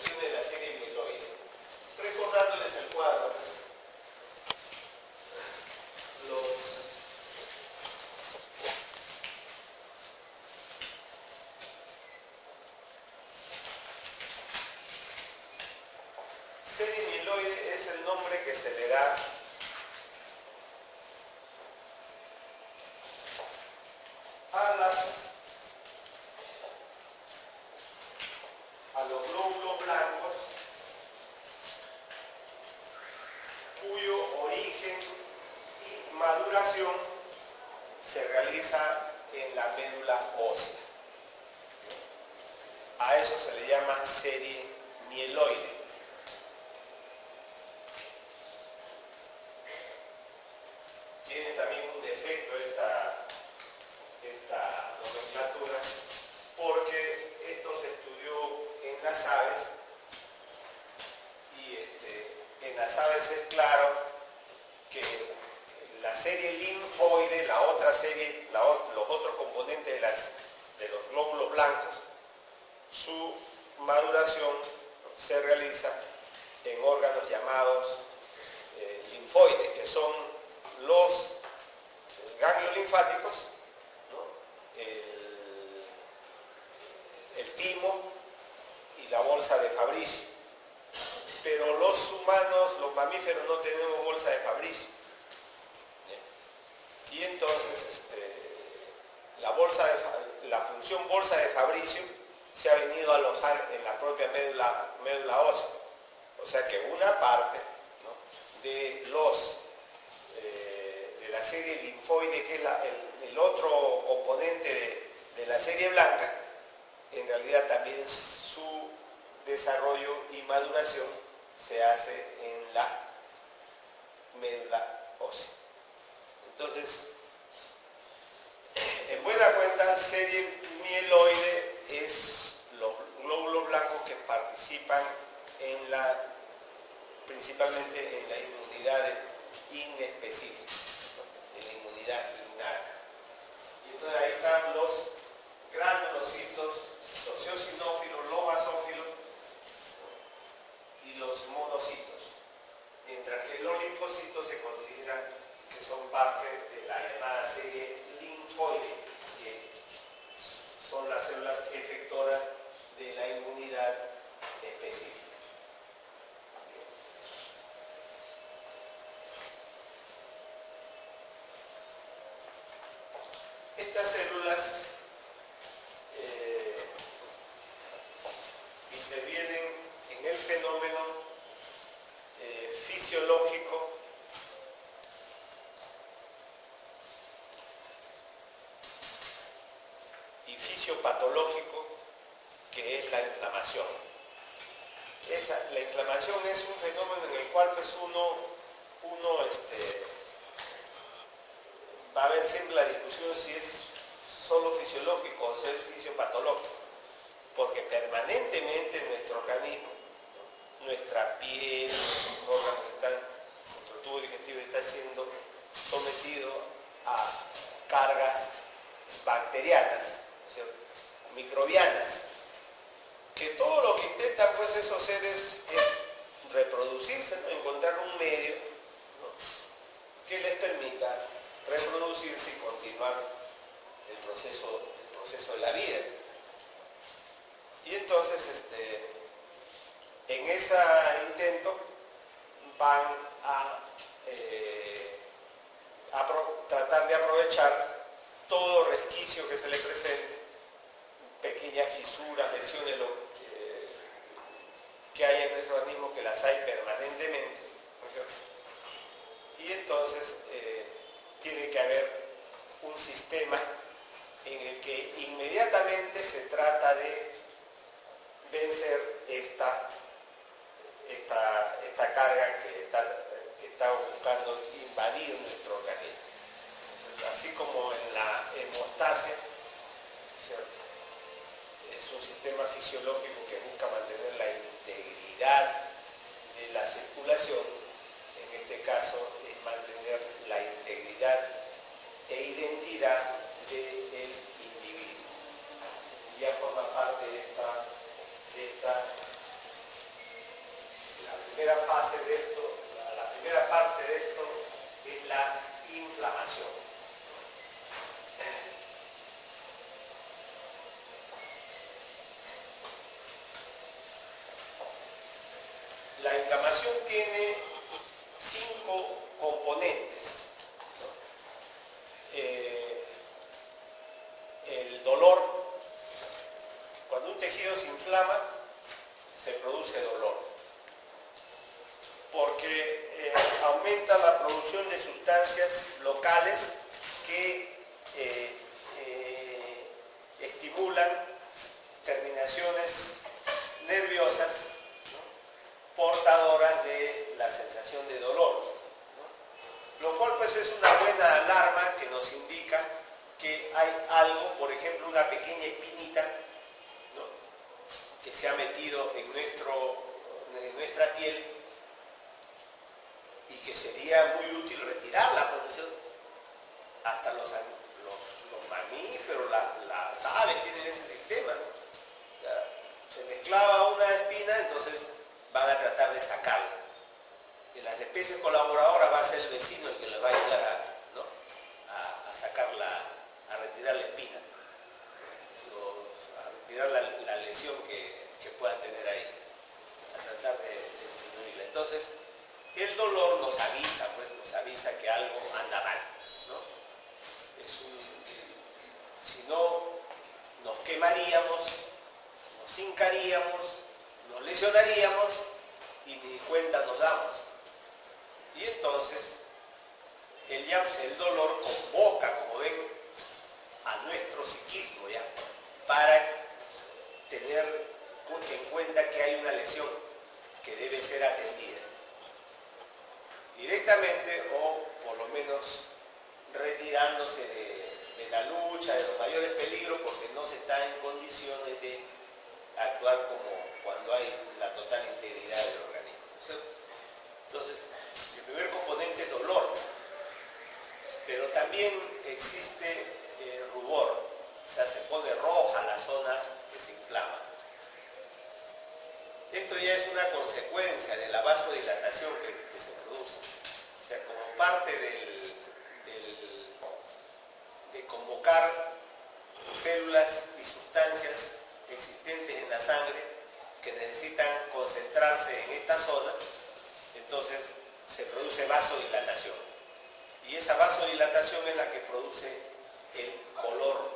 funciones de la serie mieloide. Recordándoles el cuadro, pues, los serie mieloide es el nombre que se le da a los glóbulos blancos cuyo origen y maduración se realiza en la médula ósea. A eso se le llama serie mieloide. Tiene también un defecto esta nomenclatura, porque esto se estudió en las aves y en las aves es claro que la serie linfoide, la otra serie, los otros componentes de los glóbulos blancos, su maduración se realiza en órganos llamados linfoides, que son los ganglios linfáticos, ¿no? el timo y la bolsa de Fabricio. Pero los humanos, los mamíferos, no tenemos bolsa de Fabricio. Y entonces la función bolsa de Fabricio se ha venido a alojar en la propia médula ósea. O sea que una parte, ¿no?, de la serie linfoide, que es el otro componente de la serie blanca, en realidad también su desarrollo y maduración se hace en la médula ósea. Entonces, en buena cuenta, serie mieloide es los glóbulos blancos que participan principalmente en la inmunidad inespecífica, ¿no?, en la inmunidad innata. Y entonces ahí están los granulocitos, los eosinófilos, los basófilos, ¿no?, y los monocitos. Mientras que los linfocitos se consideran que son parte de la llamada serie linfoide, que son las células efectoras de la inmunidad específica. Estas células intervienen en el fenómeno fisiológico y fisiopatológico, que es la inflamación. La inflamación es un fenómeno en el cual pues uno va a haber siempre la discusión si es solo fisiológico o si es fisiopatológico, porque permanentemente en nuestro organismo, ¿no?, nuestra piel, nuestros órganos nuestro tubo digestivo está siendo sometido a cargas bacterianas, ¿no es cierto?, microbianas, que todo lo que intentan pues esos seres es reproducirse, ¿no?, encontrar un medio, ¿no?, que les permita reproducirse y continuar el proceso de la vida. Y entonces en ese intento van a tratar de aprovechar todo resquicio que se le presente, pequeñas fisuras, lesiones que hay en nuestro organismo, que las hay permanentemente, ¿no es cierto? Y entonces tiene que haber un sistema en el que inmediatamente se trata de vencer esta carga que está buscando invadir nuestro organismo. Así como en la hemostasia, ¿cierto?, es un sistema fisiológico que busca mantener la integridad de la circulación. En este caso es mantener la integridad e identidad del individuo. Ya forma parte de esta primera fase de esto, la primera parte de esto es la inflamación. La inflamación tiene 5 componentes. El dolor, cuando un tejido se inflama, se produce dolor, porque aumenta la producción de sustancias locales que estimulan terminaciones nerviosas, ¿no?, portadoras de la sensación de dolor, ¿no? Lo cual pues es una buena alarma que nos indica que hay algo, por ejemplo una pequeña espinita, ¿no?, que se ha metido en nuestra piel y que sería muy útil retirarla, pues, hasta los mamíferos, las aves tienen ese sistema, ¿no? Se les clava una espina, entonces van a tratar de sacarla. En las especies colaboradoras va a ser el vecino el que les va a ayudar ¿no?, a sacarla, a retirar la espina, a retirar la lesión que puedan tener ahí, a tratar de disminuirla. Entonces, el dolor nos avisa, pues nos avisa que algo anda mal, ¿no? Si no, nos quemaríamos, nos hincaríamos, nos lesionaríamos y ni cuenta nos damos. Y entonces, el dolor convoca, como ven, a nuestro psiquismo ya, para tener en cuenta que hay una lesión que debe ser atendida directamente o por lo menos retirándose de la lucha, de los mayores peligros, porque no se está en condiciones de actuar como cuando hay la total integridad del organismo, ¿cierto? Entonces, el primer componente es dolor, pero también existe rubor, o sea, se pone roja la zona que se inflama. Esto ya es una consecuencia de la vasodilatación que se produce. O sea, como parte de convocar células y sustancias existentes en la sangre que necesitan concentrarse en esta zona, entonces se produce vasodilatación. Y esa vasodilatación es la que produce el color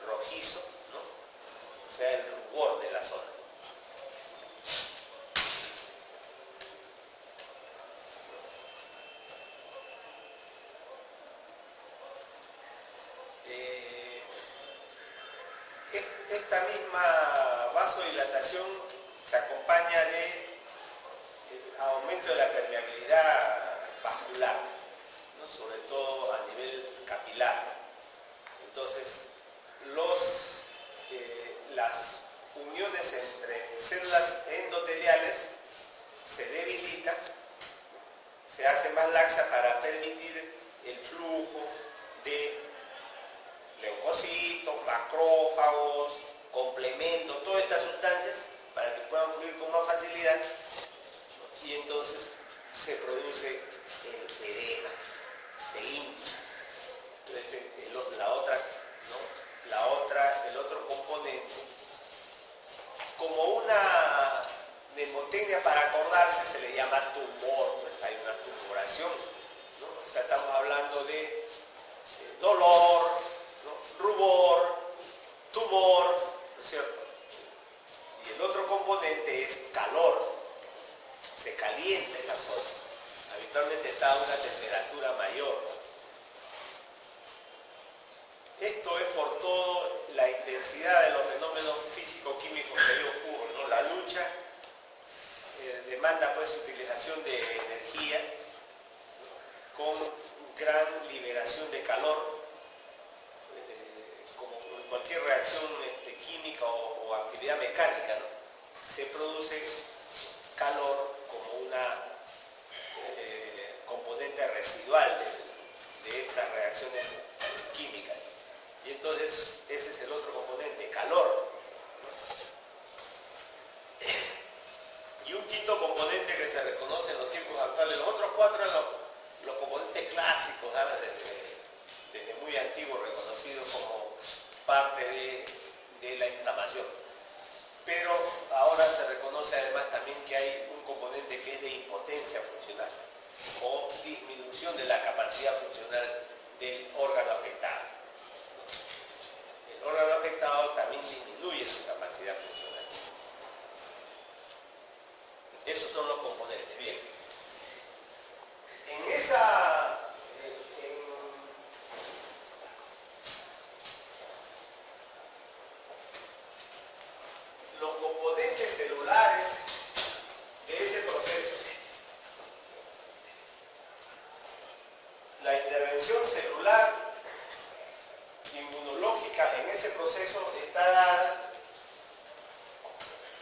rojizo, ¿no?, o sea, el rubor de la zona. Esta misma vasodilatación se acompaña de aumento de la permeabilidad vascular, ¿no?, sobre todo a nivel capilar. Entonces, las uniones entre células endoteliales se debilitan, se hace más laxa para permitir el flujo de leucocitos, macrófagos, complementos, todas estas sustancias para que puedan fluir con más facilidad, y entonces se produce el edema, se hincha. Entonces, el otro componente, como una mnemotecnia para acordarse, se le llama tumor, pues hay una tumoración, ¿no? O sea, estamos hablando de dolor, ¿no?, rubor, tumor, ¿no es cierto? Y el otro componente es calor, se calienta en la zona, habitualmente está a una temperatura mayor. Esto es por toda la intensidad de los fenómenos físico-químicos que ahí ocurren, ¿no? La lucha demanda pues utilización de energía, ¿no?, con gran liberación de calor, como en cualquier reacción química o actividad mecánica, ¿no?, se produce calor como una componente residual de estas reacciones químicas. Y entonces ese es el otro componente, calor. Y un quinto componente que se reconoce en los tiempos actuales. Los otros cuatro eran los componentes clásicos, ¿no? desde muy antiguo reconocidos como parte de la inflamación. Pero ahora se reconoce además también que hay un componente que es de impotencia funcional o disminución de la capacidad funcional del órgano afectado. El órgano afectado también disminuye su capacidad funcional. Esos son los componentes. Bien. Los componentes celulares de ese proceso, la intervención celular inmunológica en ese proceso está dada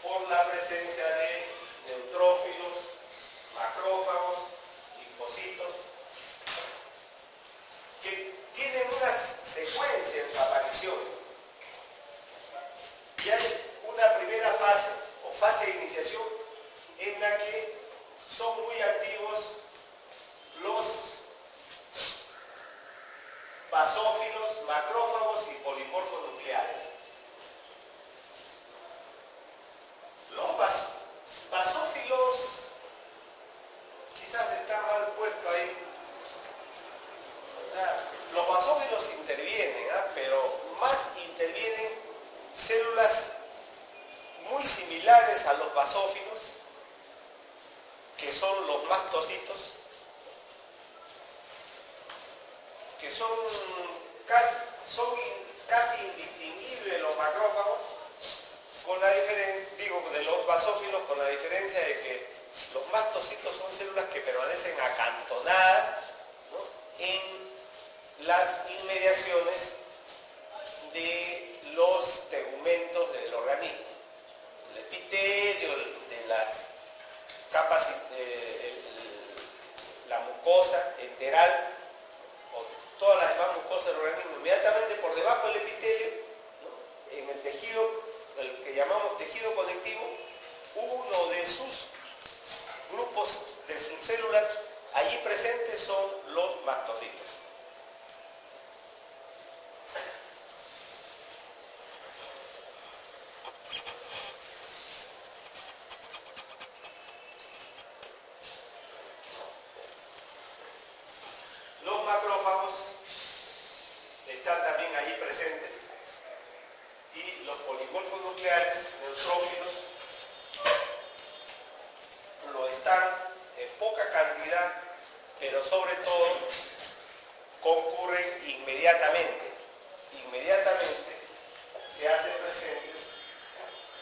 por la presencia de neutrófilos, macrófagos, linfocitos, que tienen una secuencia en su aparición. Y hay una primera fase, o fase de iniciación, en la que son muy activos los basófilos, macrófagos y polimorfos nucleares. Los basófilos quizás está mal puesto ahí. Los basófilos intervienen, pero más intervienen células muy similares a los basófilos, que son los mastocitos, que son casi indistinguibles los macrófagos, con la diferencia, de los basófilos, con la diferencia de que los mastocitos son células que permanecen acantonadas, ¿no?, en las inmediaciones de los tegumentos del organismo. El epitelio, de las capas, la mucosa enteral, o todas las demás mucosas del organismo, inmediatamente por debajo del epitelio, ¿no?, en el tejido, el que llamamos tejido conectivo, uno de sus grupos, de sus células allí presentes son los mastocitos. Los macrófagos están también allí presentes, y los polimorfos nucleares, neutrófilos, lo están en poca cantidad, pero sobre todo concurren inmediatamente. Inmediatamente se hacen presentes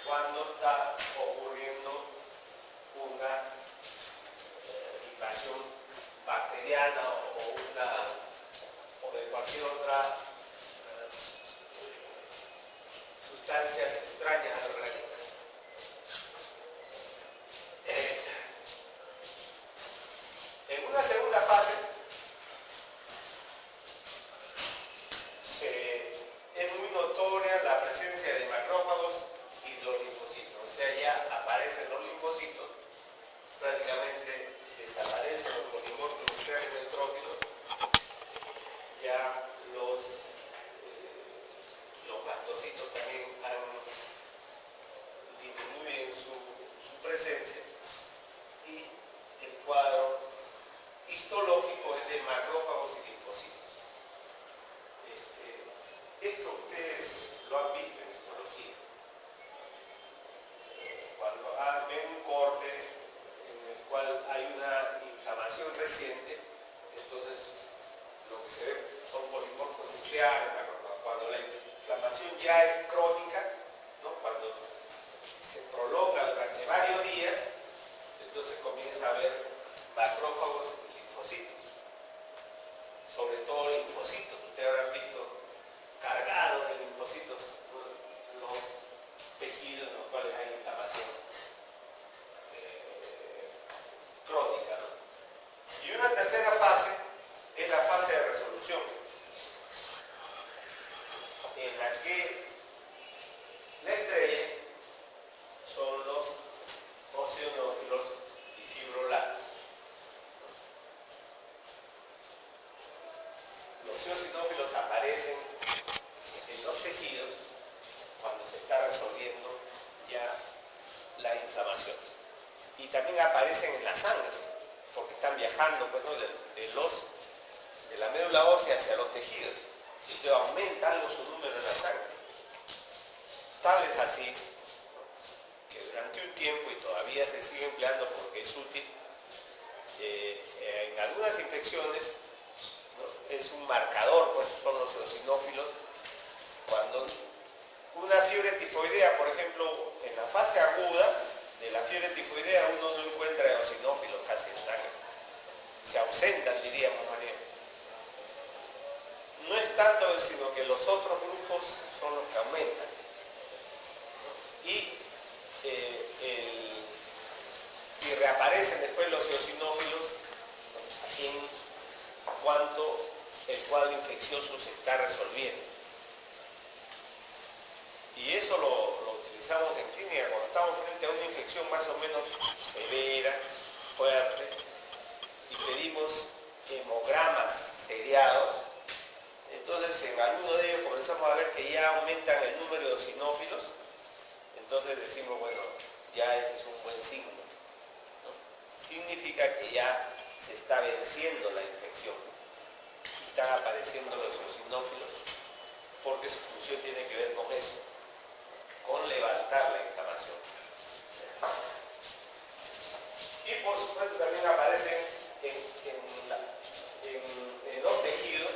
cuando está ocurriendo una invasión bacteriana o de cualquier otra sustancias extrañas al organismo. En una segunda fase es muy notoria la presencia de macrófagos y los linfocitos. O sea, ya aparecen los linfocitos, prácticamente desaparecen los polimorfos nucleares neutrófilos, ya los mastocitos también disminuyen su presencia, y el cuadro histológico es de macrófagos y linfocitos. Esto ustedes lo han visto en histología. Cuando ven un corte en el cual hay una inflamación reciente, entonces lo que se ve son polimorfos nucleares. Cuando la inflamación ya es crónica, ¿no?, cuando se prolonga durante varios días, inflamaciones. Y también aparecen en la sangre, porque están viajando pues, ¿no? de la médula ósea hacia los tejidos. Y entonces aumenta algo su número en la sangre. Tal es así que durante un tiempo, y todavía se sigue empleando porque es útil, en algunas infecciones, ¿no? Es un marcador, pues son los eosinófilos. Cuando una fiebre tifoidea, por ejemplo, en la fase aguda de la fiebre tifoidea uno no encuentra eosinófilos casi en sangre. Se ausentan, diríamos, María. No es tanto, sino que los otros grupos son los que aumentan. Y reaparecen después los eosinófilos en cuanto el cuadro infeccioso se está resolviendo. Y eso lo utilizamos en clínica cuando estamos frente a una infección más o menos severa, fuerte, y pedimos hemogramas seriados. Entonces en alguno de ellos comenzamos a ver que ya aumentan el número de eosinófilos. Entonces decimos, bueno, ya ese es un buen signo, ¿no? Significa que ya se está venciendo la infección. Están apareciendo los eosinófilos porque su función tiene que ver con eso, con levantar la inflamación. Y por supuesto también aparecen en los tejidos,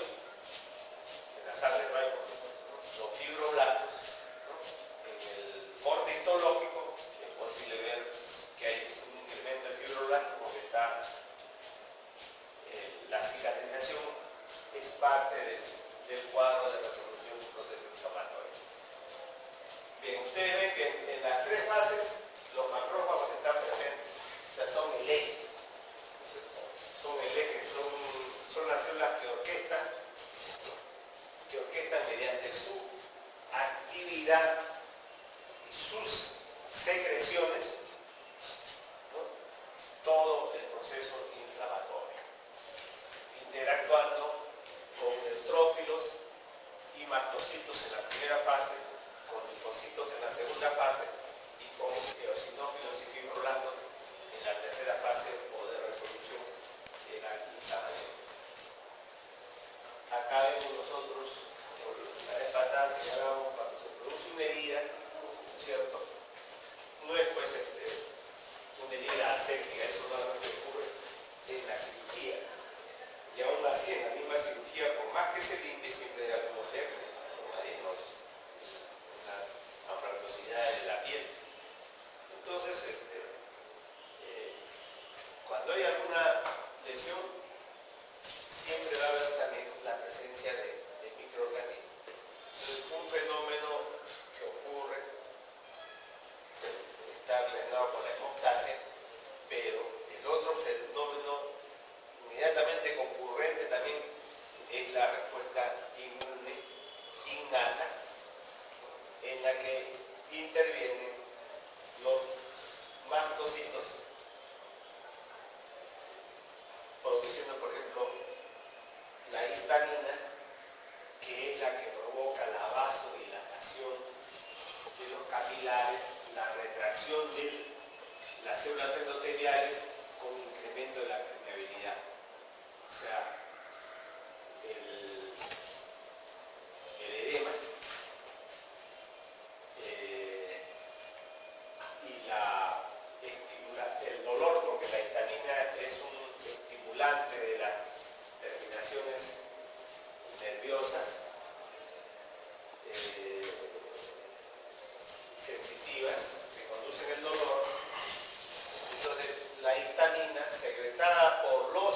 en la sangre no hay, los fibroblastos, ¿no? En el corte histológico es posible ver que hay un incremento de fibroblastos porque está la cicatrización es parte del cuadro de resolución del proceso inflamatorio. Bien, ustedes ven que en las tres fases los macrófagos están presentes, o sea, son el eje. Son el eje, son las células que orquestan mediante su actividad y sus secreciones, ¿no? Todo el proceso inflamatorio, interactuando con neutrófilos y mastocitos en la primera fase, con linfocitos en la segunda fase y con eosinófilos y fibroblastos en la tercera fase o de resolución de la inflamación. Acá vemos nosotros, la vez pasada señalamos cuando se produce una herida, ¿cierto? No es pues una herida aséptica, eso solamente ocurre en la cirugía. Y aún así, en la misma cirugía, por más que se limpie, siempre hay algunos gérmenes, ¿no? Hay unas anfractuosidades de la piel. Entonces, cuando hay alguna lesión, siempre va a haber también la presencia de microorganismos. Un fenómeno que ocurre está relacionado con la hemostasia, pero el otro fenómeno inmediatamente concurrente también es la respuesta inmune innata, en la que intervienen los mastocitos, produciendo, por ejemplo, la histamina, que es la que provoca la vasodilatación de los capilares, la retracción de las células endoteliales con incremento de la permeabilidad. O sea, el edema y el dolor, porque la histamina es un estimulante de las terminaciones nerviosas sensitivas que conducen el dolor. Entonces la histamina secretada por los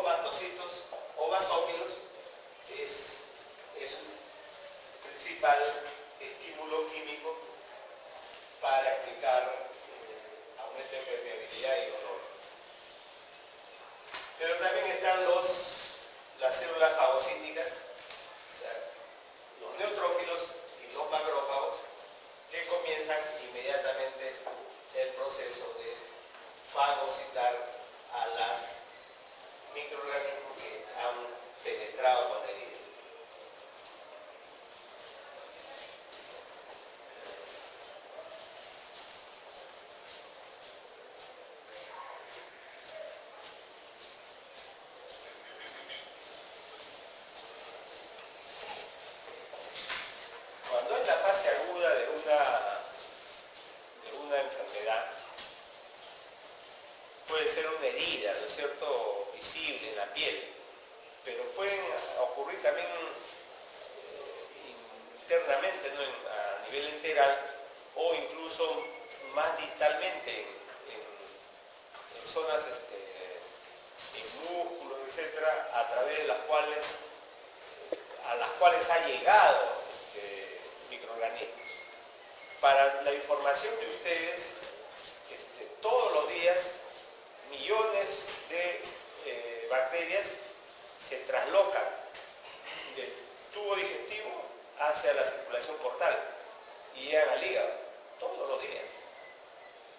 mastocitos o basófilos es el principal estímulo químico para explicar aumento de permeabilidad y dolor. Pero también están las células fagocíticas, o sea, los neutrófilos y los macrófagos, que comienzan inmediatamente el proceso de fagocitar a las microorganismos que han penetrado con la herida. aguda de una enfermedad puede ser una herida, ¿no es cierto?, visible en la piel, pero pueden ocurrir también internamente, ¿no?, a nivel enteral, o incluso más distalmente en zonas, en músculos, etcétera, a través de las cuales ha llegado microorganismos. Para la información de ustedes, todos los días millones de bacterias se traslocan del tubo digestivo hacia la circulación portal y llegan al hígado, todos los días.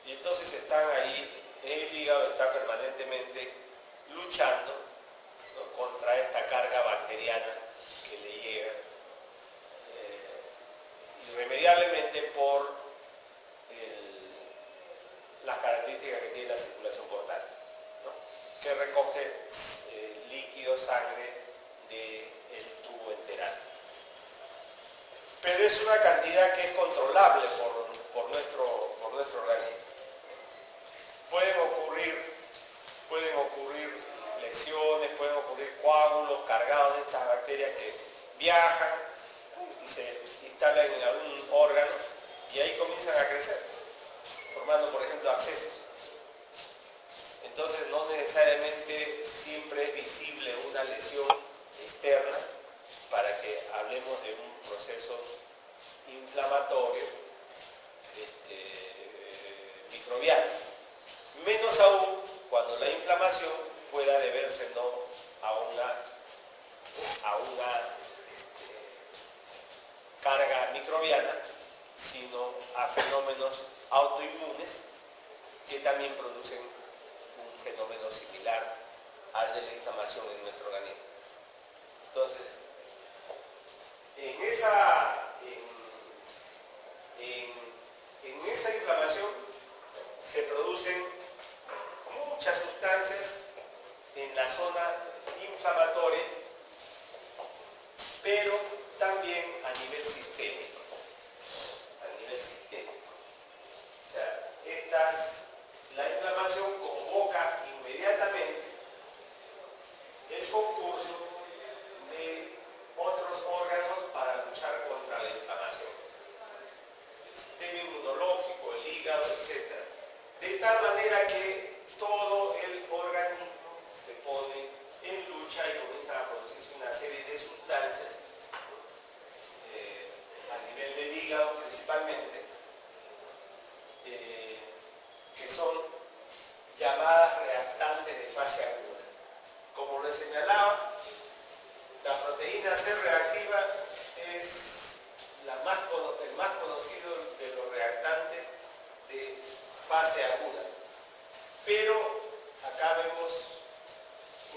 Y entonces están ahí, el hígado está permanentemente luchando, ¿no?, contra esta carga bacteriana que le llega irremediablemente por las características que tiene la circulación portal, ¿no?, que recoge líquido, sangre del tubo enteral. Pero es una cantidad que es controlable por nuestro organismo. Pueden ocurrir lesiones, pueden ocurrir coágulos cargados de estas bacterias que viajan y se instalan en algún órgano y ahí comienzan a crecer, formando, por ejemplo, abscesos. Entonces, no necesariamente siempre es visible una lesión externa para que hablemos de un proceso inflamatorio microbiano. Menos aún cuando la inflamación pueda deberse no a una carga microbiana, sino a fenómenos autoinmunes que también producen un fenómeno similar al de la inflamación en nuestro organismo. Entonces, en esa inflamación se producen muchas sustancias en la zona inflamatoria, pero también a nivel sistémico. O sea, la inflamación convoca inmediatamente el concurso de otros órganos para luchar contra la inflamación. El sistema inmunológico, el hígado, etc. De tal manera que todo el organismo se pone en lucha y comienza a producirse una serie de sustancias a nivel del hígado principalmente, que son llamadas reactantes de fase aguda. Como les señalaba, la proteína C reactiva es el más conocido de los reactantes de fase aguda. Pero acá vemos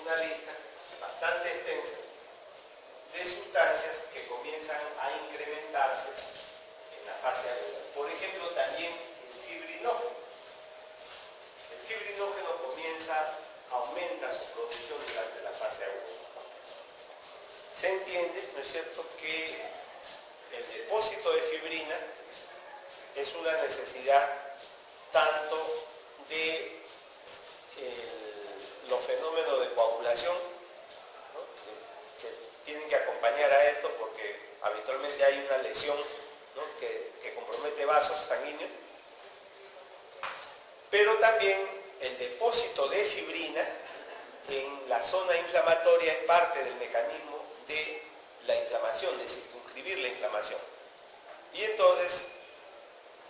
una lista bastante extensa de sustancias que comienzan a incrementarse en la fase aguda. Por ejemplo, también el fibrinógeno. El fibrinógeno aumenta su producción durante la fase aguda. Se entiende, ¿no es cierto?, que el depósito de fibrina es una necesidad tanto de los fenómenos de coagulación, ¿no?, que tienen que acompañar a esto porque habitualmente hay una lesión, ¿no?, que compromete vasos sanguíneos, pero también el depósito de fibrina en la zona inflamatoria es parte del mecanismo de la inflamación, de circunscribir la inflamación. Y entonces,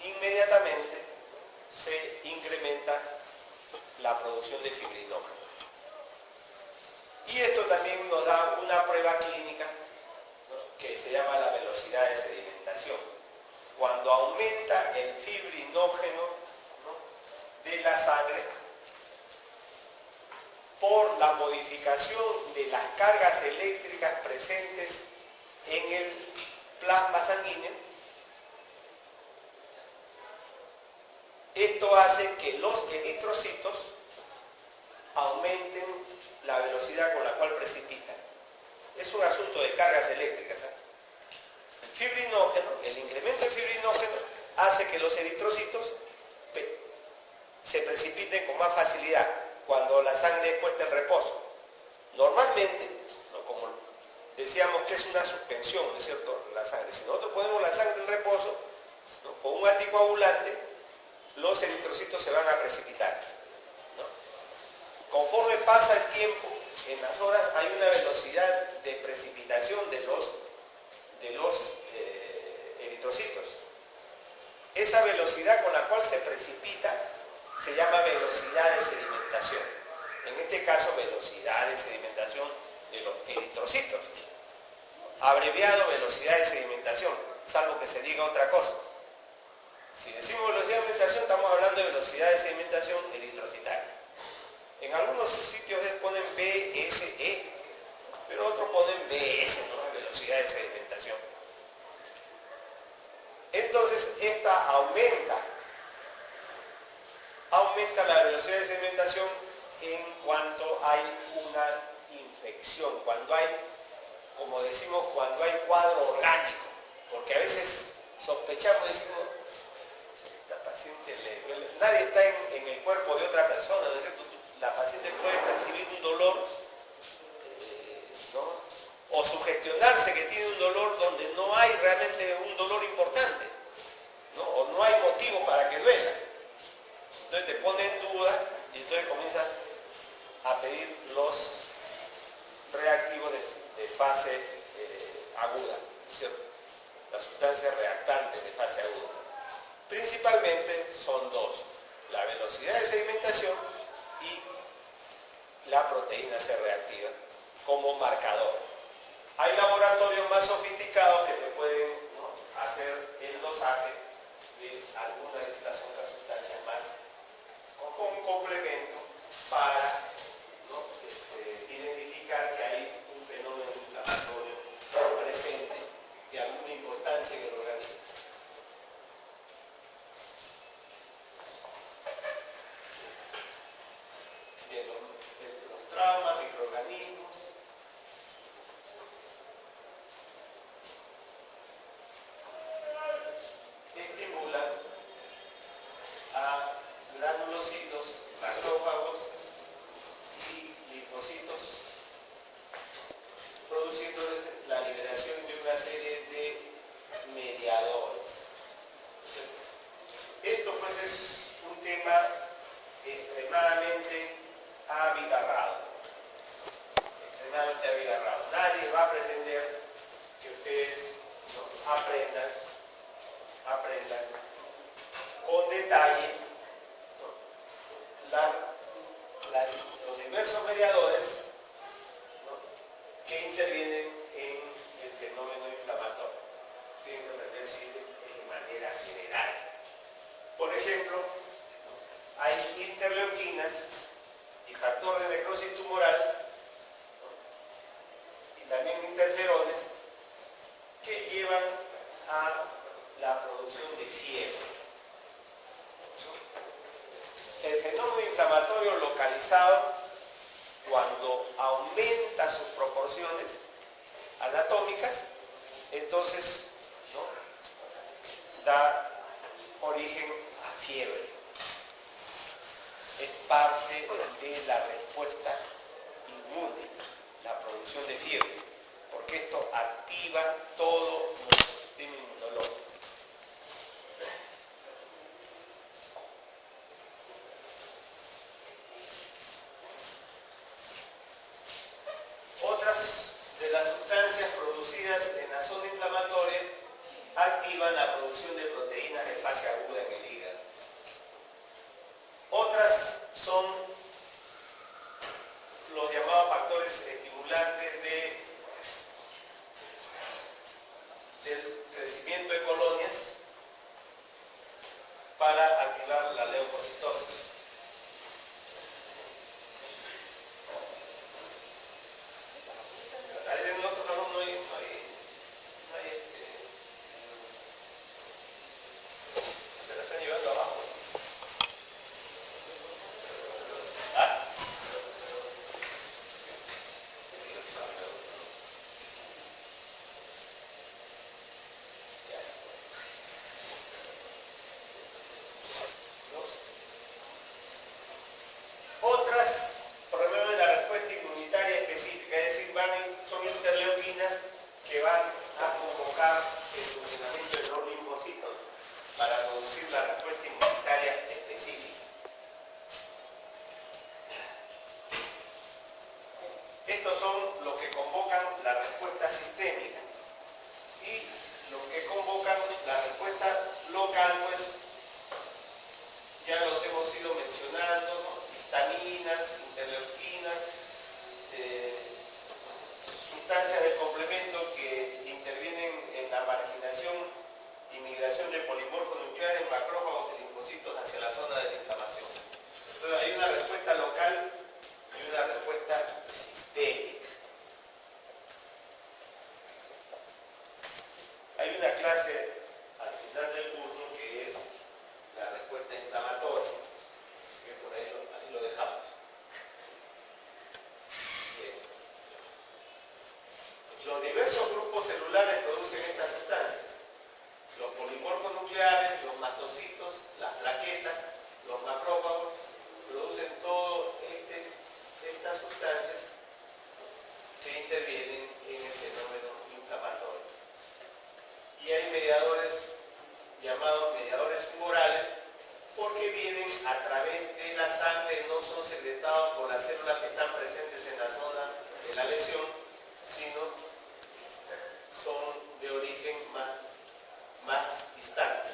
inmediatamente se incrementa la producción de fibrinógeno. Y esto también nos da una prueba clínica, ¿no?, que se llama la velocidad de sedimentación. Cuando aumenta el fibrinógeno, ¿no?, de la sangre, por la modificación de las cargas eléctricas presentes en el plasma sanguíneo, esto hace que los eritrocitos aumenten la velocidad con la cual precipitan. Es un asunto de cargas eléctricas, ¿eh? fibrinógeno, el incremento de fibrinógeno hace que los eritrocitos se precipiten con más facilidad cuando la sangre es puesta en reposo. Normalmente, ¿no?, como decíamos que es una suspensión, ¿no es cierto?, la sangre. Si nosotros ponemos la sangre en reposo, ¿no?, con un anticoagulante, los eritrocitos se van a precipitar, ¿no? Conforme pasa el tiempo, en las horas hay una velocidad de precipitación de los eritrocitos. Esa velocidad con la cual se precipita se llama velocidad de sedimentación. En este caso, velocidad de sedimentación de los eritrocitos. Abreviado velocidad de sedimentación, salvo que se diga otra cosa. Si decimos velocidad de sedimentación, estamos hablando de velocidad de sedimentación eritrocitaria. En algunos sitios ponen BSE, pero otros ponen BS, ¿no?, velocidad de sedimentación. Entonces, esta aumenta la velocidad de sedimentación en cuanto hay una infección, cuando hay, como decimos, cuando hay cuadro orgánico, porque a veces sospechamos y decimos, esta paciente le duele. Nadie está en el cuerpo de otra persona, ¿no es cierto? La paciente puede percibir un dolor, ¿no?, o sugestionarse que tiene un dolor donde no hay realmente un dolor importante, ¿no?, o no hay motivo para que duela. Entonces te pone en duda y entonces comienzas a pedir los reactivos de fase aguda, ¿cierto?, las sustancias reactantes de fase aguda. Principalmente son dos: la velocidad de sedimentación y la proteína C reactiva como marcador. Hay laboratorios más sofisticados que te pueden, ¿no?, hacer el dosaje de alguna de estas otras sustancias más, o con un complemento para, ¿no?, identificar que hay un fenómeno inflamatorio presente de alguna importancia en el organismo. De los traumas, microorganismos, estimulan a granulocitos, macrófagos y linfocitos, produciéndoles la liberación de una serie de mediadores. Esto pues es un tema extremadamente abigarrado. Nadie va a pretender que ustedes, ¿no?, aprendan con detalle, ¿no?, los diversos mediadores, ¿no?, que intervienen en el fenómeno inflamatorio. Tienen que aprenderse de manera general. Por ejemplo, ¿no?, hay interleuquinas y factor de necrosis tumoral, ¿no?, y también interferones que llevan a la producción de fiebre. El fenómeno inflamatorio localizado, cuando aumenta sus proporciones anatómicas, entonces, ¿no?, da origen a fiebre. Es parte de la respuesta inmune, la producción de fiebre, porque esto activa todo nuestro sistema inmunológico. Otras de las sustancias producidas en la zona inflamatoria activan la producción de proteínas de fase aguda en el hígado. Otras son los llamados factores estimulantes del crecimiento de colonias para activar la leucocitosis. Ahí ven otros alumnos, se la están llevando abajo. ¿Ah? complemento que intervienen en la marginación y migración de polimorfos nucleares, macrófagos y linfocitos hacia la zona de la inflamación. Entonces hay una respuesta local y una respuesta sistémica. Hay una clase al final del curso que es la respuesta inflamatoria, que por ahí lo dejamos. Bien. Los diversos grupos celulares producen estas sustancias. Los polimorfos nucleares, los mastocitos, las plaquetas, los macrófagos, producen todas estas sustancias que intervienen en el fenómeno inflamatorio. Y hay mediadores llamados mediadores humorales porque vienen a través de la sangre, no son secretados por las células que están presentes en la zona de la lesión, sino son de origen más distante.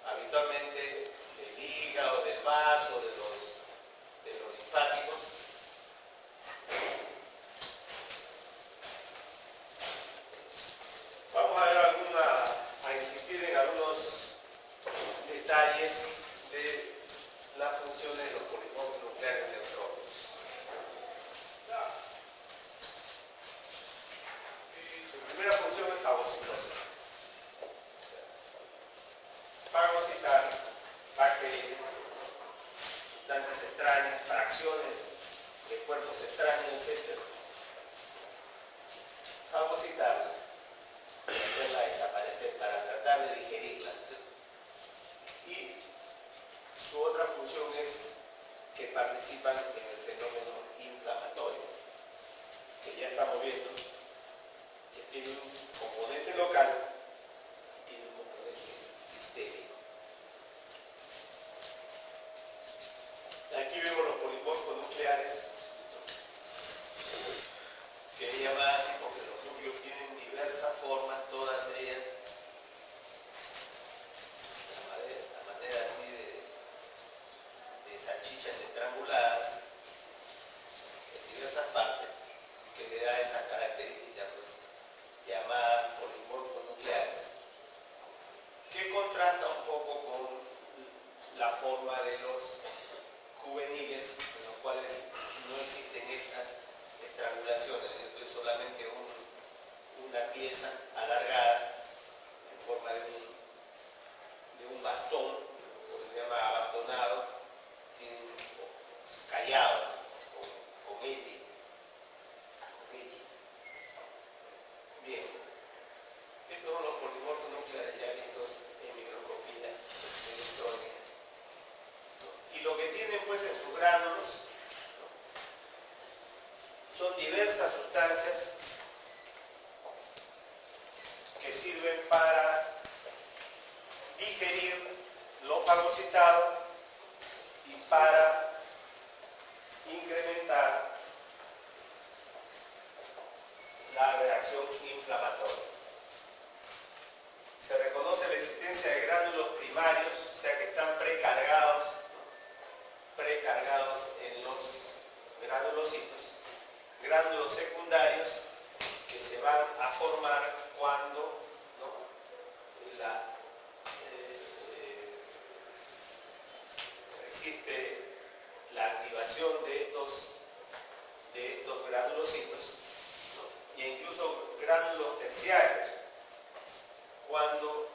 Habitualmente del hígado, del vaso, de los linfáticos. Vamos a insistir en algunos detalles de las funciones de los polimorfos nucleares neutróficos. Su primera función es fagocitosis. Fagocitar bacterias, sustancias extrañas, fracciones de cuerpos extraños, etc. Fagocitarlas, hacerla desaparecer para tratar de digerirla. Y su otra función es que participan en el fenómeno inflamatorio, que ya estamos viendo que tiene un componente local y tiene un componente sistémico. Aquí vemos los polimorfos nucleares, que he llamado así porque los núcleos tienen diversas formas, todas ellas a manera así de salchichas estranguladas en diversas partes, que le da esa característica pues, llamada polimorfos nucleares, que contrasta un poco con la forma de los juveniles, en los cuales no existen estas estrangulaciones. Esto es solamente una pieza alargada en forma de un bastón, o se llama abastonado, tiene callado, con L. Bien, estos son los polimorfos nucleares ya vistos en microscopía electrónica. Y lo que tienen pues en sus gránulos son diversas sustancias que sirven para digerir lo fagocitado y para incrementar la reacción inflamatoria. Se reconoce la existencia de gránulos primarios, o sea que están precargados en los granulocitos, gránulos secundarios que se van a formar cuando existe la activación de estos granulocitos, ¿no? E incluso gránulos terciarios, cuando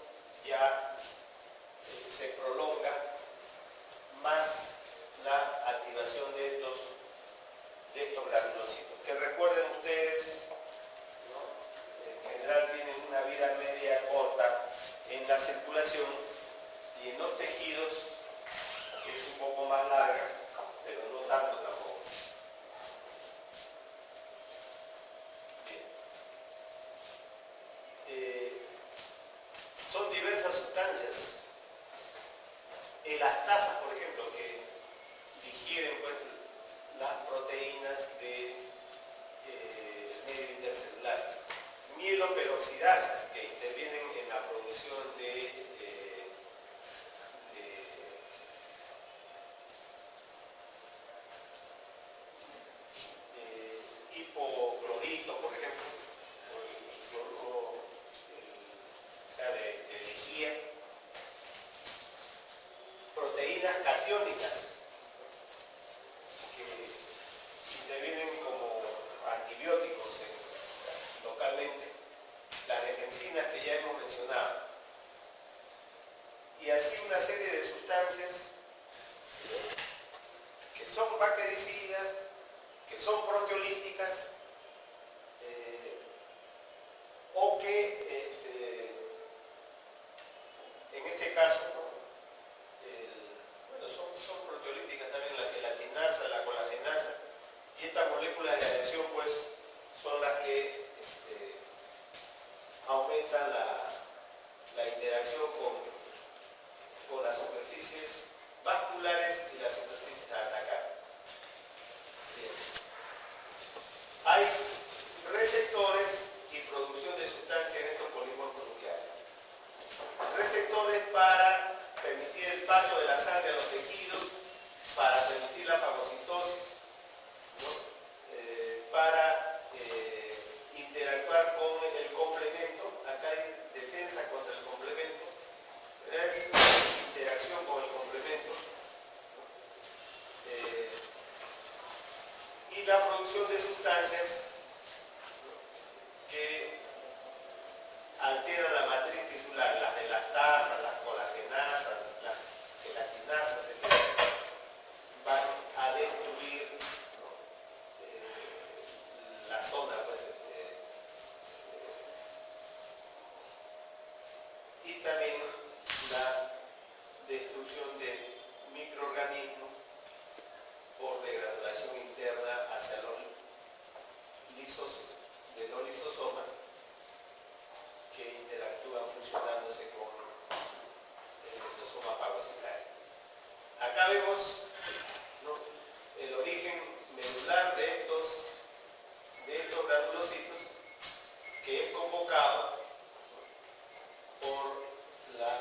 ya se prolonga más la activación de estos granulocitos, que recuerden ustedes, ¿no? En general tienen una vida media corta en la circulación y en los tejidos es un poco más larga, pero no tanto tampoco. Bien. Son diversas sustancias. Elastasas, por ejemplo, que digieren pues, las proteínas del medio intercelular. Mieloperoxidasas, que intervienen en la producción de hipoclorito, por ejemplo, así una serie de sustancias que son bactericidas, que son proteolíticas, o que en este caso, ¿no? Bueno, son proteolíticas también, la gelatinasa, la colagenasa, y estas moléculas de adhesión pues son las que aumentan la interacción con las superficies vasculares y las superficies a atacar. Bien. Hay receptores y producción de sustancias en estos polimorfos nucleares. Receptores para permitir el paso de la sangre a los tejidos, para permitir la fagocitosis, ¿no? Para interactuar con el complemento. Acá hay defensa contra el complemento, es interacción con el complemento, y la producción de sustancias que alteran la matriz tisular, las elastasas, las colagenasas, las gelatinasas, etc. van a destruir, ¿no? La zona, pues, y también la destrucción de microorganismos por degranulación interna hacia los lisosomas que interactúan fusionándose con el lisosoma fagocitario. Acá vemos, ¿no?, el origen medular de estos granulocitos, que es convocado, ¿no?, por las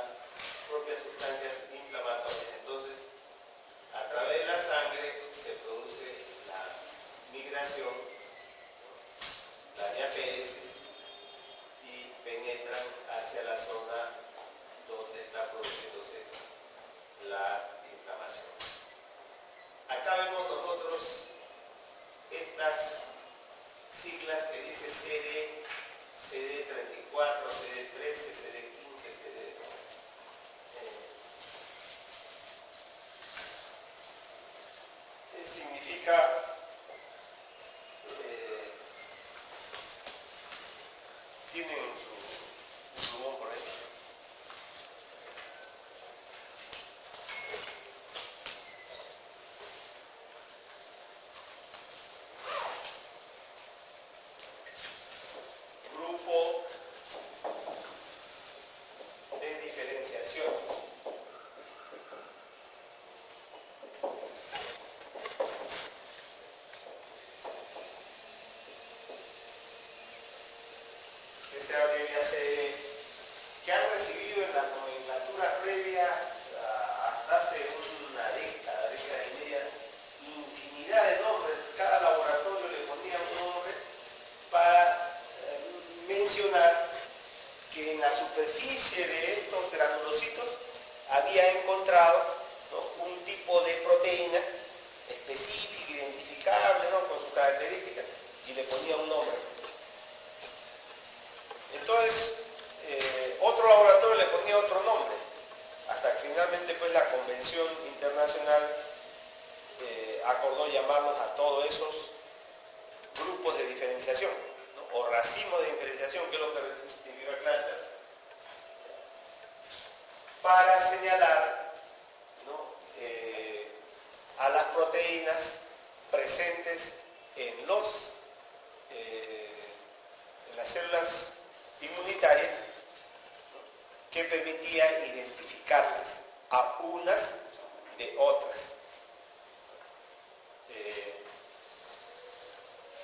propias sustancias inflamatorias. Entonces, a través de la sangre se produce la migración, ¿no?, la diapéresis, y penetran hacia la zona donde está produciéndose la inflamación. Acá vemos nosotros estas siglas que dice CD34, CD13, CD15, significa tienen su nombre. Grupo de diferenciación. Esa abreviación que han recibido en la nomenclatura previa hasta hace una década y media, infinidad de nombres. Cada laboratorio le ponía un nombre para mencionar que en la superficie de estos granulocitos había encontrado, ¿no?, un tipo de proteína específica, identificable, ¿no?, con sus características, y le ponía un nombre. Entonces, otro laboratorio le ponía otro nombre, hasta que finalmente pues la Convención Internacional acordó llamarlos a todos esos grupos de diferenciación, ¿no?, o racimos de diferenciación, que es lo que recibió a Cluster, para señalar, ¿no?, a las proteínas presentes en las células inmunitarias, ¿no?, que permitía identificarlas a unas de otras.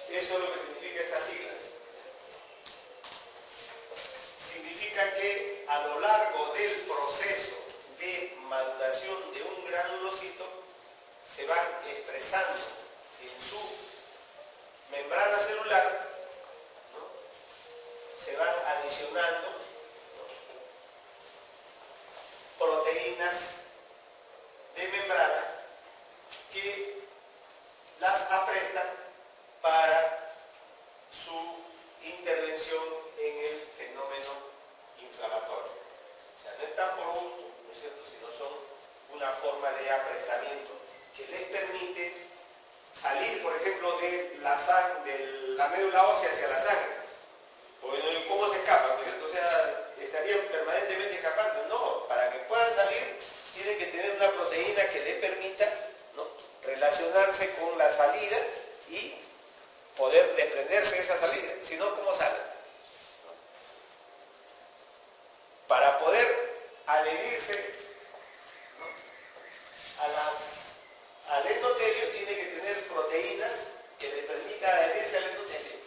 Eso es lo que significa estas siglas. Significa que a lo largo del proceso de maduración de un granulocito se van expresando en su membrana celular, ¿no?, se van adicionando, ¿no?, proteínas de membrana que las aprestan para su intervención en el fenómeno inflamatorio. O sea, no están por gusto, no es cierto?, sino son una forma de aprestamiento que les permite salir, por ejemplo, de la médula ósea hacia la sangre. Porque ¿cómo se escapan? ¿No es cierto? O sea, estarían permanentemente escapando. No, para que puedan salir tienen que tener una proteína que les permita, ¿no?, relacionarse con la salida y poder desprenderse de esa salida. Si no, ¿cómo salen? Para poder adherirse, ¿no?, al endotelio, tiene que tener proteínas que le permitan adherirse al endotelio,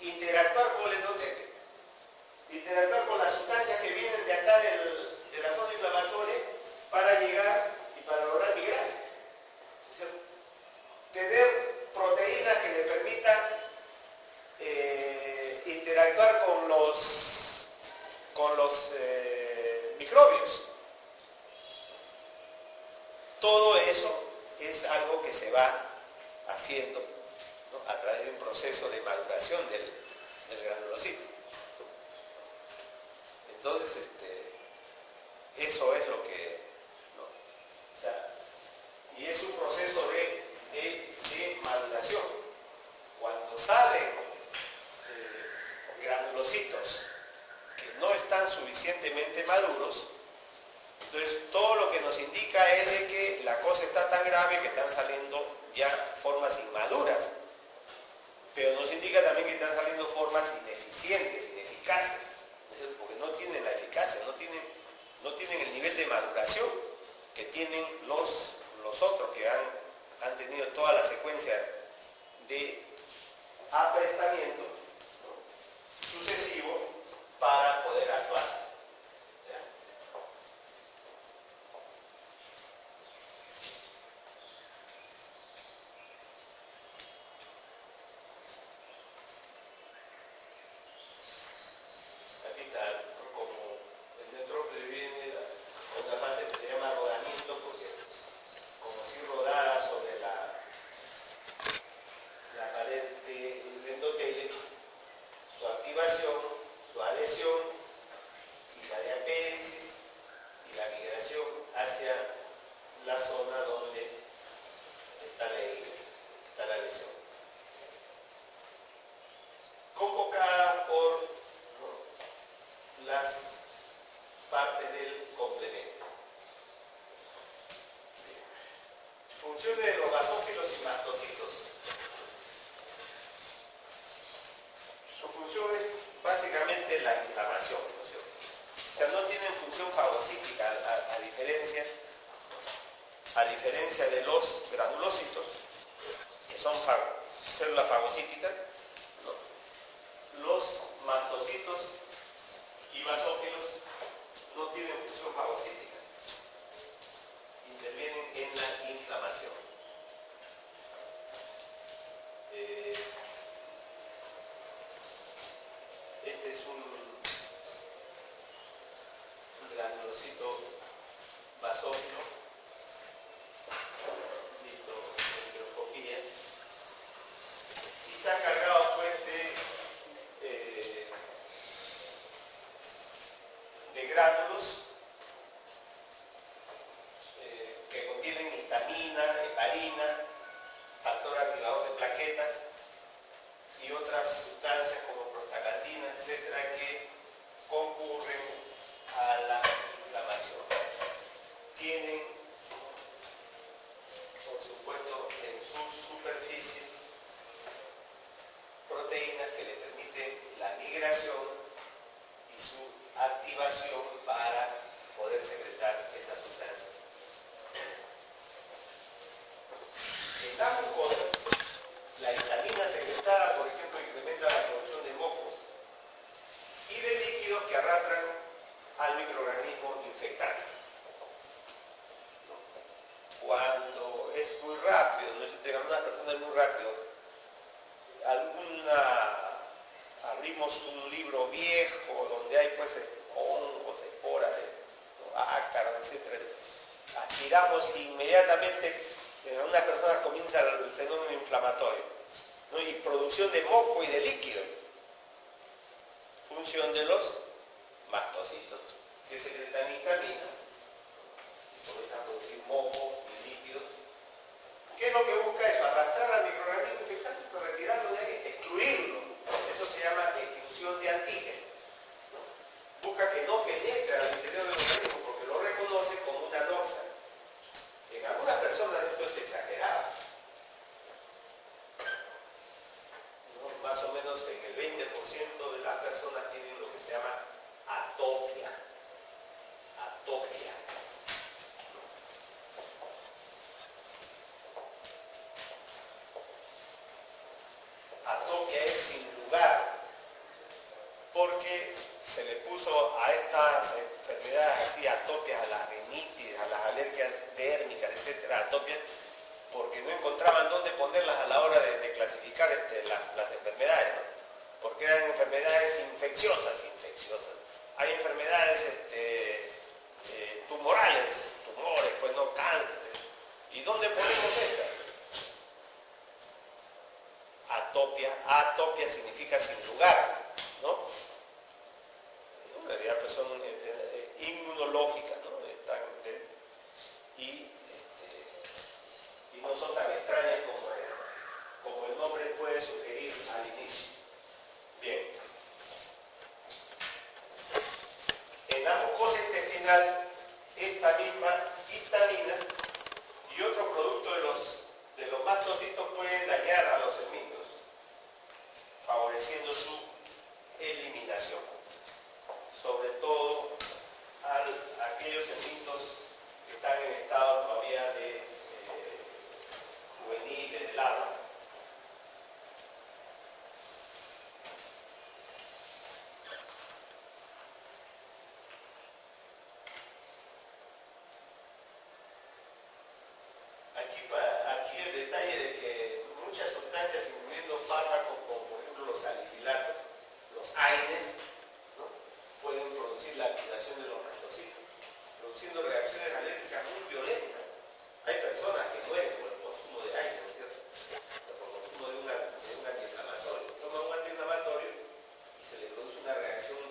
interactuar con el endotelio, interactuar con las sustancias que vienen de acá de la zona inflamatoria para llegar y para lograr migrar. O sea, tener proteínas que le permitan interactuar con los microbios. Todo eso es algo que se va haciendo, ¿no?, a través de un proceso de maduración del granulocito. Entonces, eso es lo que, ¿no?, o sea, y es un proceso de maduración. Cuando salen granulocitos que no están suficientemente maduros, entonces todo lo que nos indica es de que la cosa está tan grave que están saliendo ya formas inmaduras, pero nos indica también que están saliendo formas ineficientes, ineficaces, porque no tienen la eficacia, no tienen el nivel de maduración que tienen los otros que han tenido toda la secuencia de aprestamiento, ¿no?, sucesivo para poder actuar. Aquí está, como el neutrófilo viene a una fase que se llama rodamiento, porque como si rodara sobre la pared del endotelio, su activación, su adhesión y la diapéresis y la migración hacia la zona donde está la herida, está la lesión. Convocada por, ¿no?, las partes del complemento. Funciones de los basófilos y mastocitos. Su función es básicamente la inflamación, ¿no es cierto? O sea, no tienen función fagocítica, a diferencia de los granulocitos, que son células fagocíticas, ¿no? Los mastocitos y basófilos no tienen función fagocítica, intervienen en la inflamación. Este es un granulocito basófilo visto en microscopía y está cargado pues de gránulos que contienen histamina, heparina, factor activador de plaquetas y otras sustancias como prostaglandinas, etcétera, que concurren a la inflamación. Tienen, por supuesto, en su superficie proteínas que le permiten la migración y su activación para poder secretar esas sustancias. Estas mucosas, la histamina secretada, por ejemplo, incrementa la producción de mocos y de líquidos que arrastran al microorganismo infectante. Cuando es muy rápido, no es que una persona es muy rápido, abrimos un libro viejo donde hay pues hongos, esporas, ácaros, etc. Aspiramos inmediatamente, una persona comienza el fenómeno inflamatorio, ¿no?, y producción de moco y de líquido. Función de los mastocitos, que secretan histamina comienza a producir moco y líquidos. ¿Qué es lo que busca eso? Arrastrar al microorganismo infectante, retirarlo de ahí, excluirlo. Eso se llama exclusión de antígeno. Busca que no penetre al interior del organismo porque lo reconoce como una noxa. En algunas personas esto es exagerado. ¿No? Más o menos en el 20% de las personas tienen lo que se llama atopia. Atopia. Atopia es sin lugar, porque se le puso a estas enfermedades así, atopias, a las rinitis, a las alergias dérmicas, etcétera, atopias, porque no encontraban dónde ponerlas a la hora de clasificar las enfermedades, ¿no? Porque eran enfermedades infecciosas. Hay enfermedades tumores, pues no, cánceres. ¿Y dónde ponemos estas? Atopia significa sin lugar, ¿no? En realidad pues son inmunológicas, ¿no? Y no son tan extrañas como el nombre puede sugerir al inicio. Bien. En la mucosa intestinal, esta misma histamina y otros productos de los mastocitos pueden dañar a los helmintos, favoreciendo su eliminación, sobre todo a aquellos helmintos que están en estado todavía de juveniles, de larva. Aquí el detalle de que muchas sustancias, incluyendo fármacos como por ejemplo los salicilatos, los AINES, ¿no? Pueden producir la activación de los mastocitos, produciendo reacciones alérgicas muy violentas. Hay personas que mueren por el consumo de AINES, ¿no es cierto? Por el consumo de un antiinflamatorio. Toma un antiinflamatorio y se le produce una reacción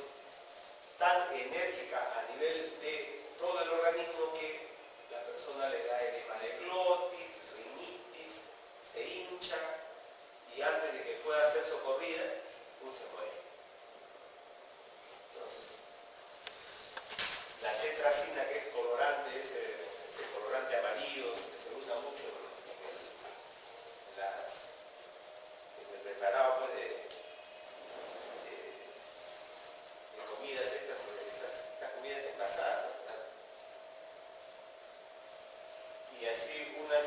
tan enérgica a nivel de todo el organismo que la persona le da edema de glotis, rinitis, se hincha y antes de que pueda ser socorrida, se muere. Entonces, la tetracina, que es colorante, ese colorante amarillo que se usa mucho en el preparado pues, de comidas estas comidas envasadas, ¿verdad? Y así unas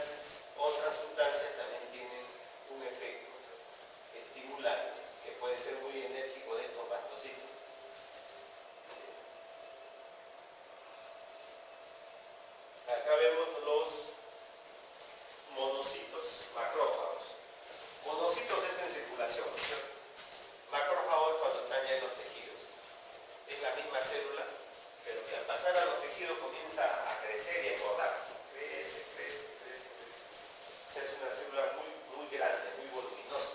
otras sustancias también tienen un efecto estimulante que puede ser muy enérgico de estos mastocitos. Acá vemos los monocitos macrófagos. Monocitos es en circulación, ¿cierto? Macrófagos cuando están ya en los tejidos. Es la misma célula, pero que al pasar a los tejidos comienza a crecer y a engordar. Crece. Se hace una célula muy grande, muy voluminosa.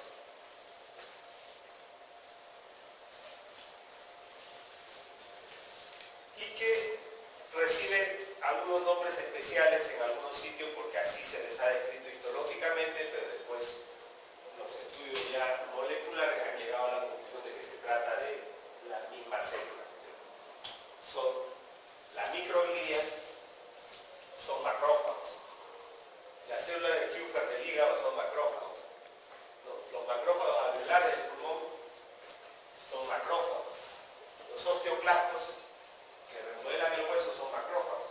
Y que recibe algunos nombres especiales en algunos sitios porque así se les ha descrito histológicamente, pero después los estudios ya moleculares han llegado a la conclusión de que se trata de la misma célula. Son la microglia, son macrófagos. Las células de Kupffer del hígado son macrófagos. Los macrófagos alveolares del pulmón son macrófagos. Los osteoclastos que remodelan el hueso son macrófagos.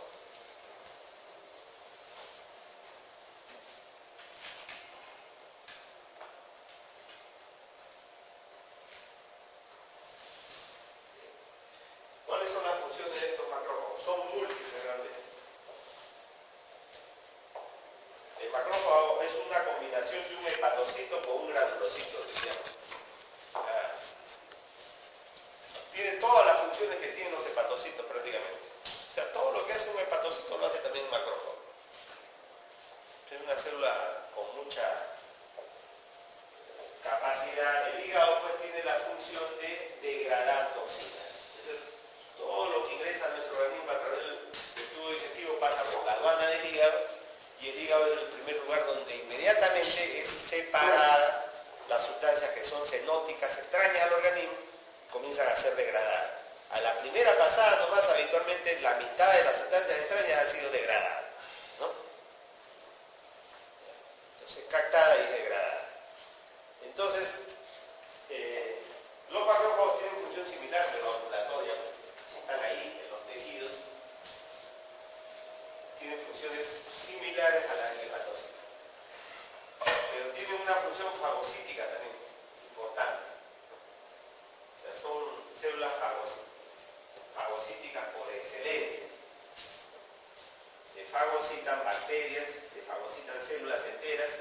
¿Cuáles son las funciones de estos macrófagos? Son múltiples realmente. El macrófago es una combinación de un hepatocito con un granulocito, digamos. Tiene todas las funciones que tienen los hepatocitos prácticamente. O sea, todo lo que hace un hepatocito lo hace también un macrófago. Es una célula con mucha capacidad. El hígado pues tiene la función de degradar toxinas. Todo lo que ingresa a nuestro organismo a través del tubo digestivo pasa por la lentamente es separada las sustancias que son cenóticas, extrañas al organismo, y comienzan a ser degradadas. A la primera pasada nomás habitualmente la mitad de las sustancias extrañas ha sido degradada, ¿no? Entonces captada y degradada. Entonces, los macrófagos tienen función similar, pero ambulatoria, están ahí en los tejidos, tienen funciones similares a las del hepatocito, pero tienen una función fagocítica también importante. O sea, son células fagocíticas por excelencia. Se fagocitan bacterias, se fagocitan células enteras,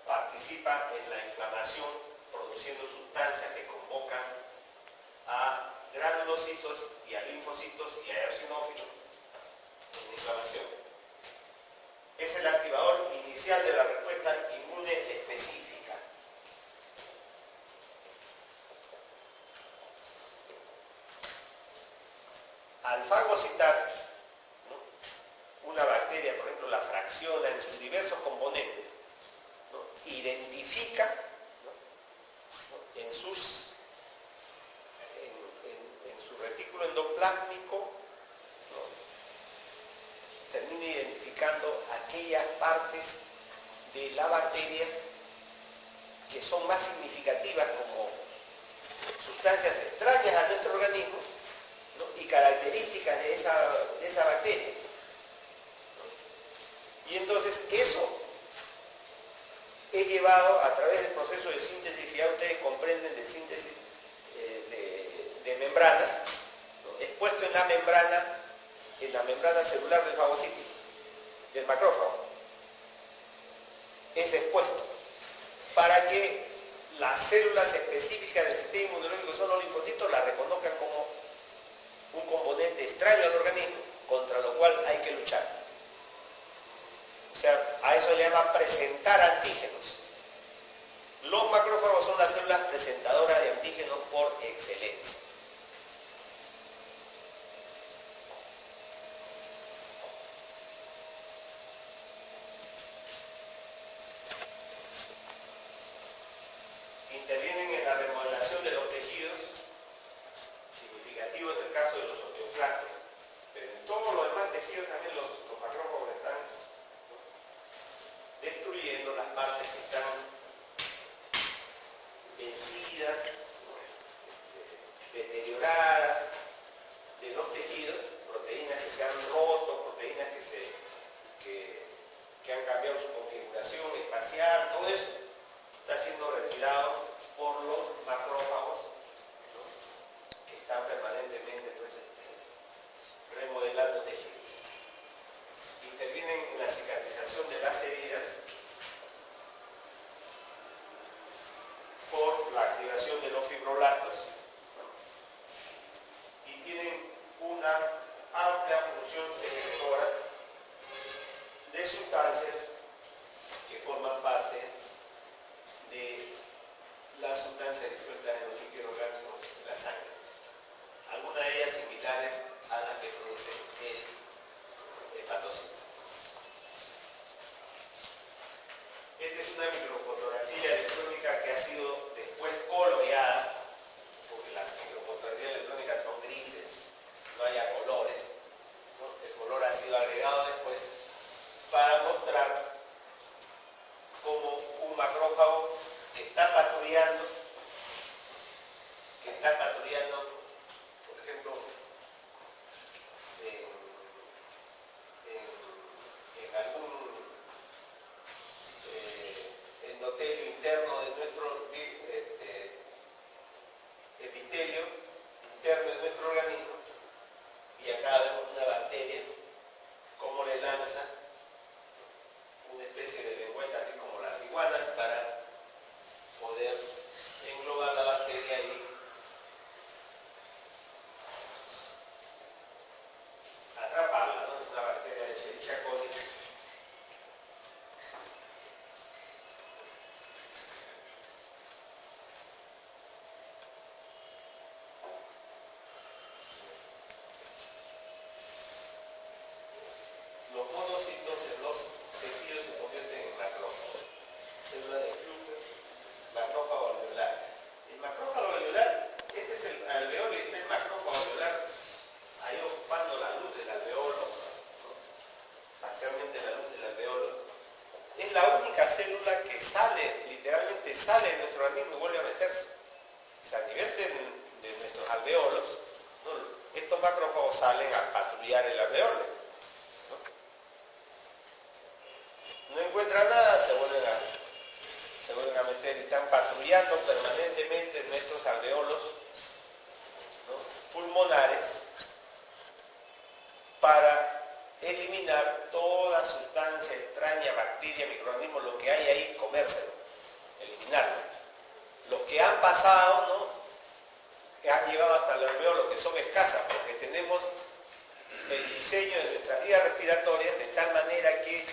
participan en la inflamación produciendo sustancias que convocan a granulocitos y a linfocitos y a eosinófilos en inflamación. Es el activador inicial de la respuesta inmune específica. Al fagocitar, ¿no?, una bacteria, por ejemplo, la fracciona en sus diversos componentes, ¿no?, identifica, ¿no?, en su retículo endoplásmico, ¿no?, termina identificando aquellas partes de la bacteria que son más significativas como sustancias extrañas a nuestro organismo, ¿no?, y características de esa bacteria, ¿no? Y entonces eso es llevado a través del proceso de síntesis que ya ustedes comprenden, de síntesis de membranas, ¿no?, expuesto en la membrana celular del fagocito, del macrófago. Es expuesto para que las células específicas del sistema inmunológico, que son los linfocitos, la reconozcan como un componente extraño al organismo contra lo cual hay que luchar. O sea, a eso le llaman presentar antígenos. Los macrófagos son las células presentadoras de antígenos por excelencia. Intervienen en la remodelación de los tejidos, significativo en el caso de los osteoclastos, pero en todos los demás tejidos también los macrófagos están, ¿no?, destruyendo las partes que están vencidas, ¿no?, deterioradas de los tejidos, proteínas que se han roto, proteínas que han cambiado su configuración espacial, todo eso está siendo retirado por los macrófagos, ¿no?, que están permanentemente, pues, remodelando tejidos. Intervienen en la cicatrización de las heridas por la activación de los fibroblastos, ¿no?, y tienen una amplia función secretora de sustancias que forman parte de las sustancias disueltas en los líquidos orgánicos de la sangre, algunas de ellas similares a las que produce el hepatocito. Esta es una microfotografía electrónica que ha sido después coloreada, porque las microfotografías electrónicas son grises, no hay colores, ¿no? El color ha sido agregado después para mostrar cómo un macrófago que está patrullando, por ejemplo, en algún microorganismo y vuelve a meterse. O sea, a nivel de nuestros alveolos, ¿no? Estos macrófagos salen a patrullar el alveolo. No encuentran nada, se vuelven a meter y están patrullando permanentemente nuestros alveolos, ¿no? Pulmonares para eliminar toda sustancia extraña, bacteria, microorganismo, lo que hay ahí, comérselo, eliminarlo. Los que han pasado, ¿no? Que han llegado hasta el alveolo, que son escasas, porque tenemos el diseño de nuestras vías respiratorias de tal manera que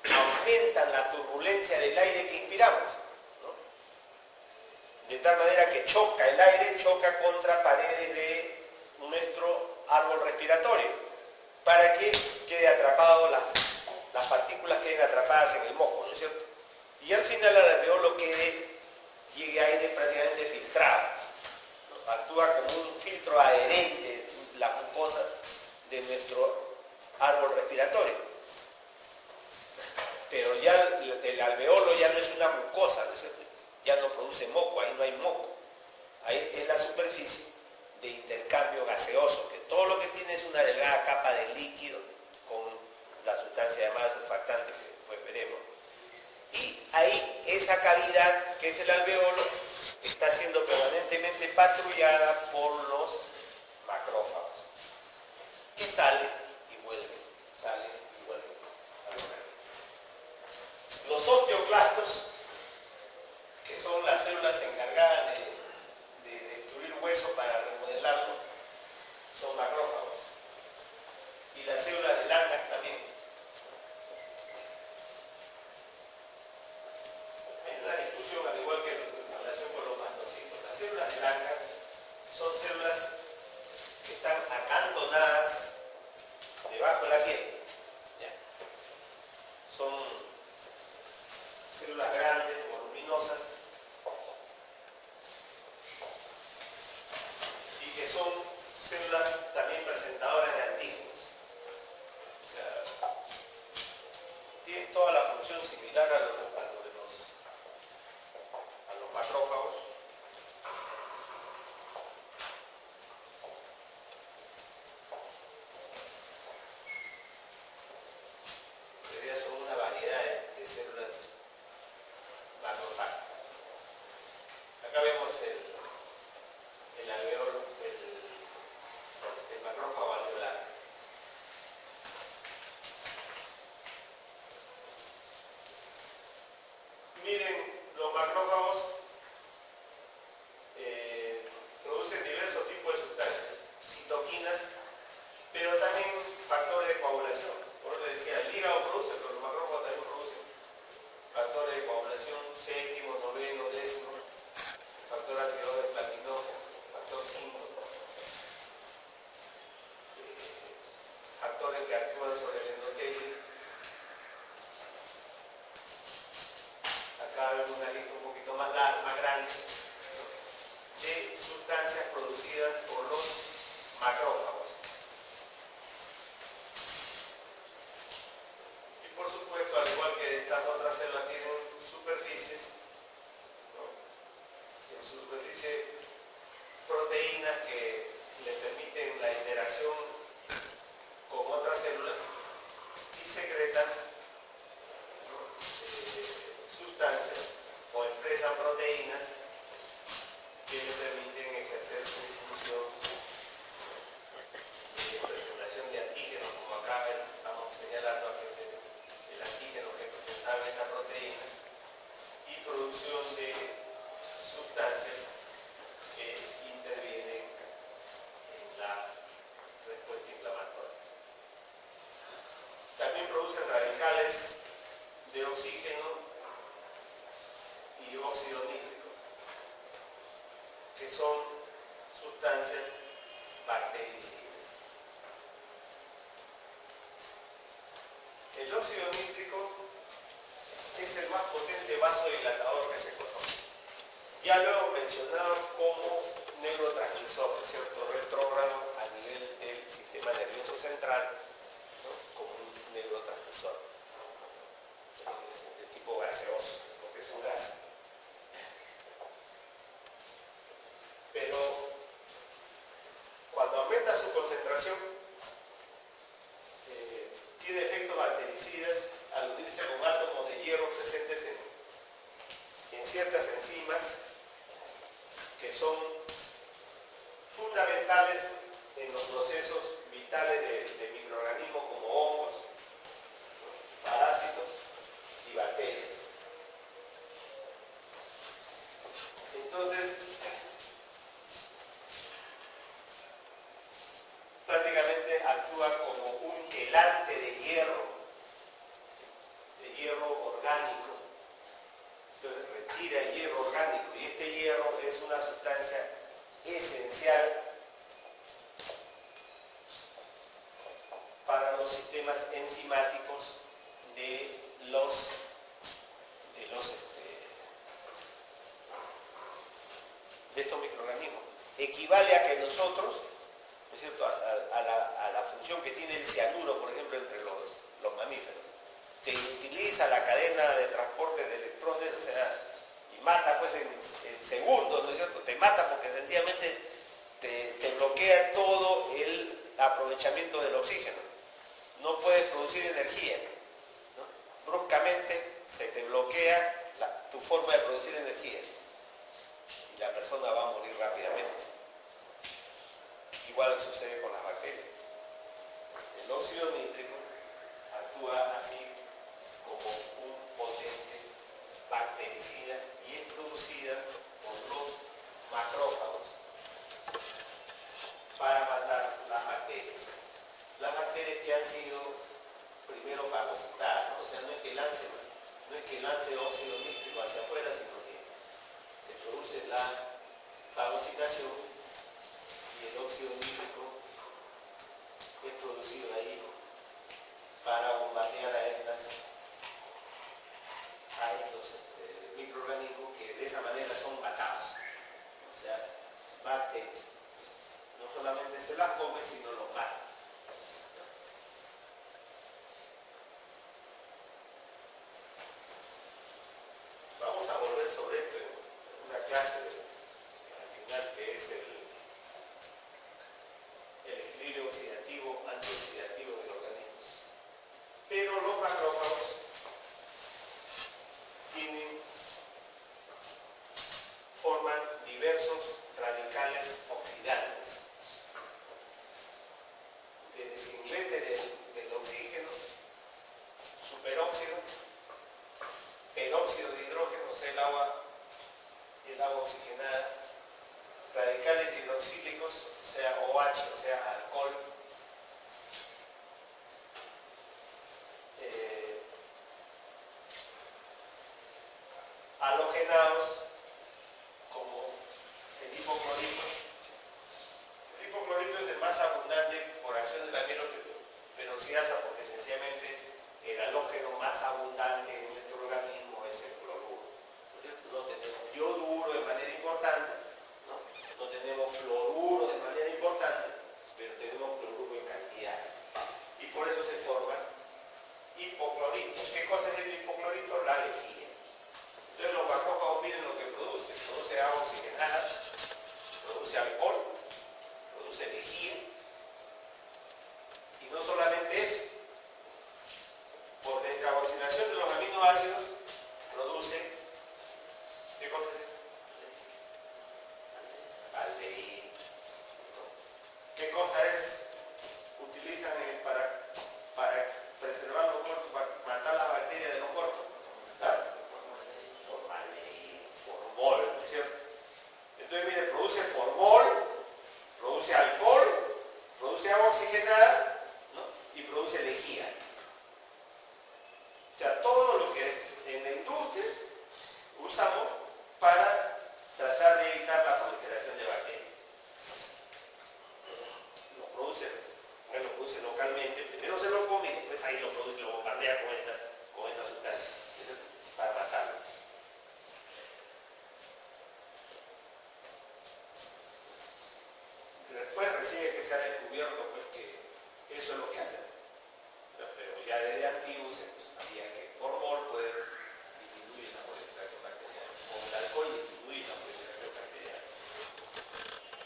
aumentan la turbulencia del aire que inspiramos, ¿no? De tal manera que choca el aire, choca contra paredes de nuestro árbol respiratorio, para que quede atrapado las partículas que queden atrapadas en el moco, ¿no es cierto? Y al final al alveolo llegue aire prácticamente filtrado, ¿no? Actúa como un filtro adherente la mucosa de nuestro árbol respiratorio. Pero ya el alveolo ya no es una mucosa, ¿no es cierto? Ya no produce moco, ahí no hay moco. Ahí es la superficie de intercambio gaseoso, que todo lo que tiene es una delgada capa de líquido con la sustancia además surfactante que después veremos. Y ahí esa cavidad, que es el alveolo, está siendo permanentemente patrullada por los macrófagos, que salen y vuelven, salen y vuelven. Los osteoclastos, que son las células encargadas de destruir hueso para remodelarlo, son macrófagos. Y las células de Langerhans también. Hay una discusión, al igual que en relación con los mastocitos. Las células de Langerhans son células que están acantonadas debajo de la piel. ¿Ya? Son células grandes, voluminosas, y que son células también presentadoras de antígenos. O sea, tienen toda la función similar a los macrófagos. Pero son una variedad de células macrófagos. Acá vemos el alveolo, el macrófago alveolar. Miren, los macrófagos producen diversos tipos de sustancias, citoquinas, pero también factores de coagulación. Por eso decía, el hígado produce, pero los macrófagos también producen factores de coagulación, séptimo, noveno, décimo, factor activador de platinógeno, factor 5, factores que actúan sobre el endotelio. Acá vemos una lista un poquito más grande, ¿no?, de sustancias producidas por los macrófagos. Y por supuesto, al igual que estas otras células tienen superficies, ¿no?, en su superficie proteínas que le permiten la interacción con otras células y secretan, ¿no?, sustancias o expresan proteínas que le permiten ejercer su función de presentación de antígenos, como acá estamos señalando el antígeno que presentaba en esta proteína, y producción de sustancias que intervienen en la respuesta inflamatoria. También producen radicales de oxígeno y óxido nítrico, que son sustancias bactericidas. El óxido nítrico es el más potente vasodilatador que se conoce. Ya lo hemos mencionado como neurotransmisor, ¿no es cierto?, retrógrado a nivel del sistema nervioso central, ¿no?, como un neurotransmisor de tipo gaseoso, porque es un gas. aumenta su concentración, tiene efectos bactericidas al unirse con átomos de hierro presentes en ciertas enzimas que son fundamentales en los procesos vitales de microorganismos como hongos, parásitos y bacterias. Entonces, prácticamente actúa como un quelante de hierro orgánico. Entonces retira el hierro orgánico y este hierro es una sustancia esencial para los sistemas enzimáticos de estos microorganismos. Equivale a que nosotros, ¿no es cierto?, a la función que tiene el cianuro, por ejemplo, entre los mamíferos, que utiliza la cadena de transporte de electrones, o sea, y mata pues en segundos, ¿no es cierto? Te mata porque sencillamente te bloquea todo el aprovechamiento del oxígeno. No puedes producir energía, ¿no? Bruscamente se te bloquea tu forma de producir energía y la persona va a morir rápidamente. Igual sucede con las bacterias. El óxido nítrico actúa así como un potente bactericida y es producida por los macrófagos para matar las bacterias. Las bacterias que han sido primero fagocitadas, ¿no? O sea, no es que lance óxido nítrico hacia afuera, sino que se produce la fagocitación y el óxido nítrico es producido ahí para bombardear a estos microorganismos que de esa manera son matados. O sea, bacterias. No solamente se las come, sino los mata. Vamos a volver sobre esto en una clase al final, que es el equilibrio oxidativo, antioxidativo del organismo. Pero los macrófagos forman diversos radicales oxidantes. Desde singlete del oxígeno, superóxido, peróxido de hidrógeno, o sea, el agua oxigenada, radicales hidroxílicos, o sea, OH, o sea, alcohol, halogenados, como el hipoclorito. El hipoclorito es el más abundante por acción de la peroxidasa, porque sencillamente el halógeno más abundante en nuestro organismo es el cloruro. No tenemos yoduro de manera importante, no tenemos fluoruro de manera importante, pero tenemos cloruro en cantidad. Y por eso se forman hipocloritos. ¿Qué cosa es el hipoclorito? La lejía. Entonces los macrófagos miren lo que produce. Produce agua oxigenada, produce alcohol, produce lejía. Y no solamente eso, por descarboxilación de los aminoácidos produce, ¿qué cosa es esto? Aldehído. ¿Qué cosa es? Utilizan para preservar los cuerpos, para matar las bacterias de los cuerpos. ¿Sabes? Formaldehído, formol, ¿no es cierto? Entonces, mire, produce formol, produce alcohol, produce agua oxigenada, ¿no? Y produce lejía. O sea, todo lo que en la industria usamos para tratar de evitar la proliferación de bacterias. Lo produce localmente, primero se lo come y después ahí lo produce, lo bombardea con esta sustancia para matarlo. Después recién es que se ha descubierto pues que eso es lo que hacen. Pero ya desde antiguo se sabía que el formol puede disminuir la proliferación bacteriana, o el alcohol disminuye la proliferación bacteriana.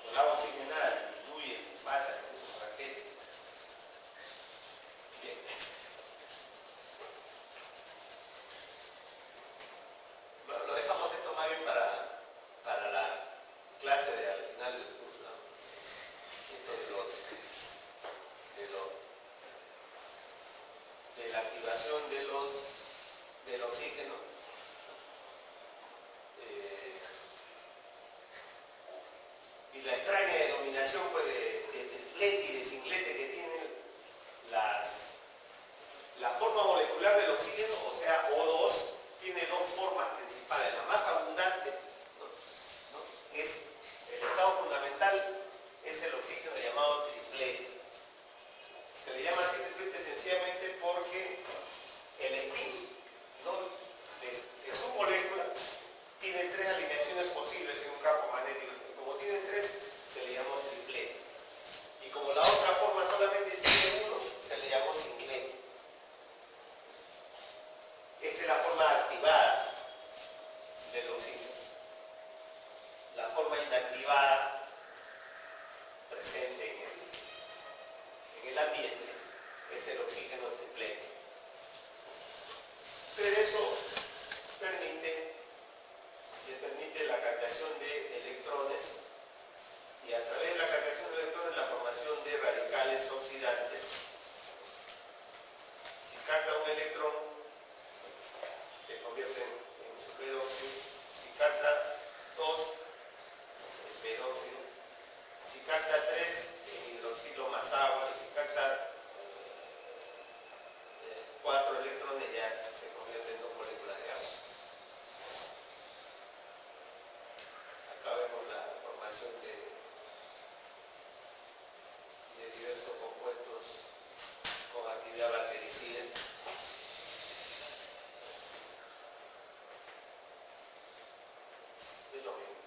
Con el agua oxigenada disminuye, mata concentración del oxígeno. Y la extraña denominación pues, de triplete y de singlete que tienen la forma molecular del oxígeno, o sea, O2, tiene dos formas principales. La más abundante, ¿no? Es el estado fundamental, es el oxígeno llamado triplete. Se le llama así triplete sencillamente porque el spin, ¿no?, de su molécula tiene tres alineaciones posibles en un campo magnético. Como tiene tres, se le llamó triplete. Y como la otra forma solamente tiene uno, se le llamó singlete. Esta es la forma activada del oxígeno. La forma inactivada presente en el ambiente es el oxígeno triplete. Pero eso le permite la captación de electrones y a través de la captación de electrones la formación de radicales oxidantes. Si capta un electrón, se convierte en superóxido. Si capta dos, en peróxido. Si capta tres, en hidroxilo más agua. Y si capta cuatro electrones, ya se convierte en dos moléculas de agua. Acá vemos la formación de diversos compuestos con actividad bactericida. Es lo mismo.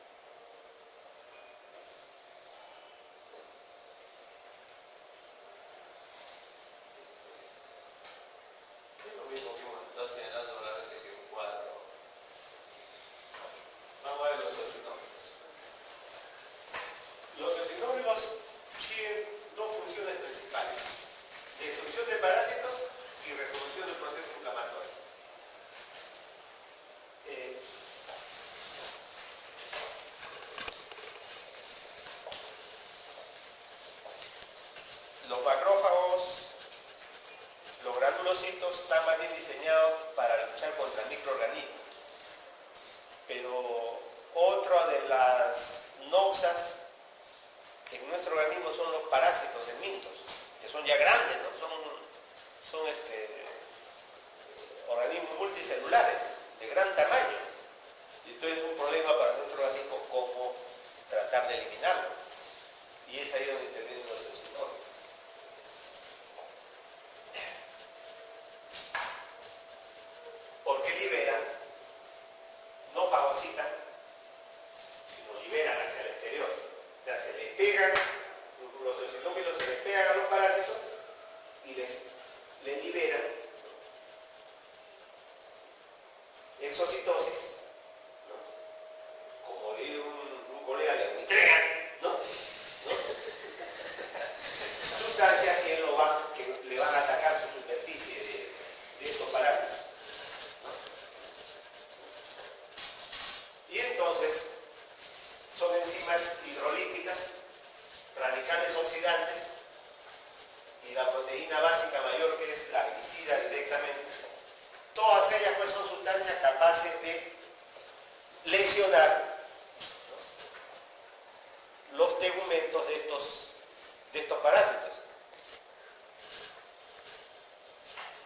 Es lo mismo que hemos estado señalando realmente que un cuadro. Vamos a ver los eosinófilos. Los eosinófilos tienen dos funciones principales: destrucción de parásitos y resolución del proceso inflamatorio. Los macrófagos, los granulocitos, están más bien diseñados para luchar contra microorganismos. Pero otra de las noxas en nuestro organismo son los parásitos helmintos, que son ya grandes, ¿no? Son organismos multicelulares de gran tamaño. Y entonces es un problema para nuestro organismo cómo tratar de eliminarlo. Y es ahí donde intervienen los eosinófilos. Porque liberan, no fagocitan, sino liberan hacia el exterior. O sea, se les pegan, los eosinófilos se les pegan a los parásitos y les liberan exocitosis, ¿no? Como dice un colega, le entregan, ¿no? Sustancias que le van a atacar su superficie de estos parásitos, ¿no? Y entonces son enzimas hidrolíticas, radicales oxidantes, y la proteína básica mayor, que es la glicida directamente. Todas ellas pues son sustancias capaces de lesionar, ¿no?, los tegumentos de estos parásitos.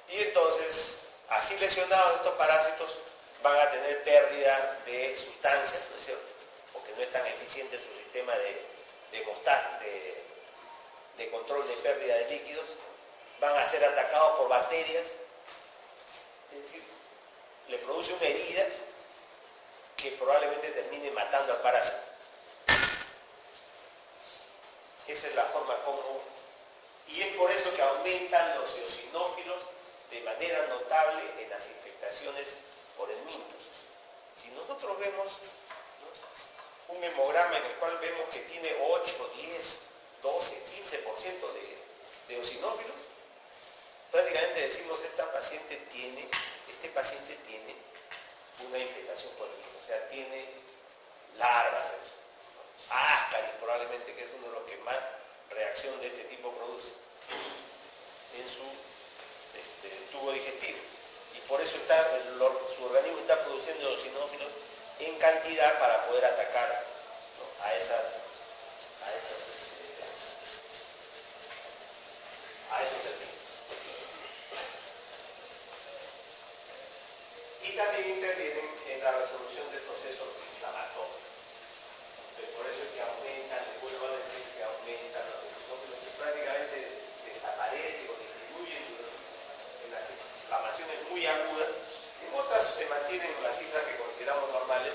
Y entonces, así lesionados estos parásitos, van a tener pérdida de sustancias, ¿no es cierto?, porque no es tan eficiente su sistema de control de pérdida de líquidos. Van a ser atacados por bacterias, es decir, le produce una herida que probablemente termine matando al parásito. Esa es la forma como, y es por eso que aumentan los eosinófilos de manera notable en las infectaciones por helmintos. Si nosotros vemos, ¿no?, un hemograma en el cual vemos que tiene 8, 10, 12, 15% de eosinófilos, prácticamente decimos este paciente tiene una infestación por helminto, o sea, tiene larvas en su Ascaris probablemente, que es uno de los que más reacción de este tipo produce en su tubo digestivo. por eso su organismo está produciendo eosinófilos en cantidad para poder atacar, ¿no?, a esos tejidos. Y también intervienen en la resolución del proceso inflamatorio. Entonces, por eso es que aumentan, les vuelvo a decir que aumentan los eosinófilos, que prácticamente desaparecen o disminuyen en las inflamaciones muy agudas. En otras se mantienen las cifras que consideramos normales,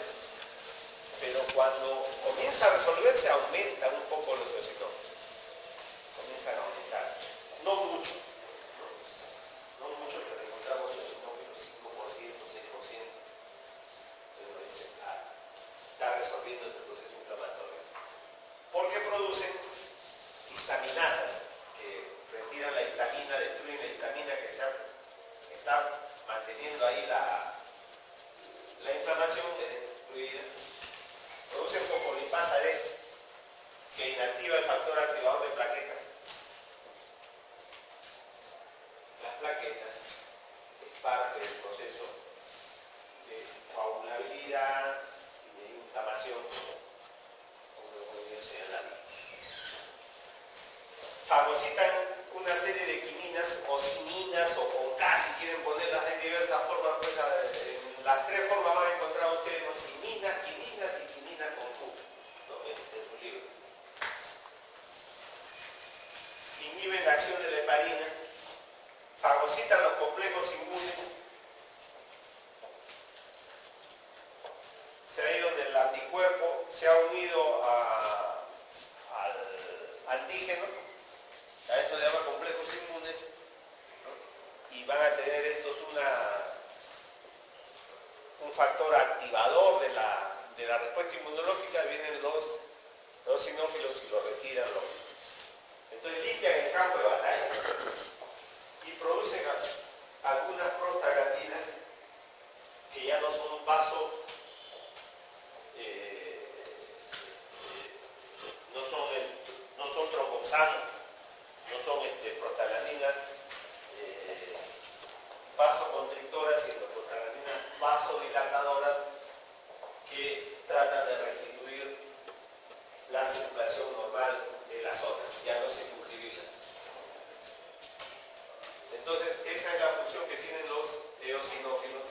pero cuando comienza a resolverse aumentan un poco los eosinófilos. Comienzan a aumentar. No mucho, no mucho, pero encontramos eosinófilos 5%, 6%. Entonces nos dicen, está resolviendo ese proceso inflamatorio. Porque producen histaminasas que retiran la histamina, destruyen la histamina que está manteniendo ahí la inflamación destruida. Producen fosfolipasa D, que inactiva el factor activador de plaquetas. Las plaquetas es parte del proceso de coagulabilidad y de inflamación, como lo voy a señalar. Fagocitan una serie de quininas o cininas o con K, si quieren ponerlas en diversas formas, pues en las tres formas van a encontrar ustedes, ¿no?, cininas, quininas y quininas con Q, ¿no?, en su libro. Inhiben la acción de la heparina, fagocitan los complejos inmunes. Se ha ido donde el anticuerpo se ha unido al antígeno, a eso le llaman complejos inmunes, ¿no?, y van a tener estos un factor activador de la respuesta inmunológica. Vienen los eosinófilos y los retiran. Entonces limpian el campo de batalla y producen algunas prostaglandinas que ya no son no son tromboxanos, no son prostaglandinas vasoconstrictoras, sino prostaglandinas vasodilatadoras que tratan de restituir la circulación normal de la zona, ya no circunscribirla. Entonces, esa es la función que tienen los eosinófilos.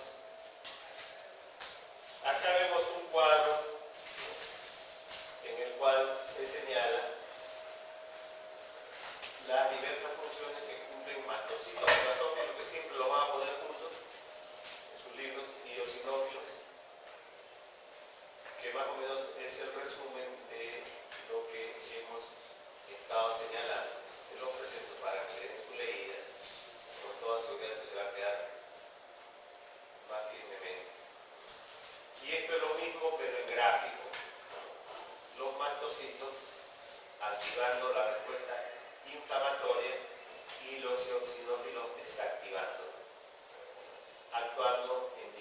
Acá vemos un cuadro en el cual se señala las diversas funciones que cumplen mastocitos y basófilos, que siempre lo van a poner juntos en sus libros, y eosinófilos, que más o menos es el resumen de lo que hemos estado señalando. Yo lo presento para que le den su leída, con toda seguridad se le va a quedar más firmemente. Y esto es lo mismo, pero en gráfico. Los mastocitos activando la respuesta inflamatoria y los eosinófilos desactivando, actuando en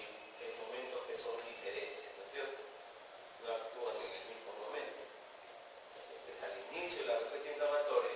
momentos que son diferentes, ¿no es cierto? No actúan en el mismo momento. Este es al inicio de la respuesta inflamatoria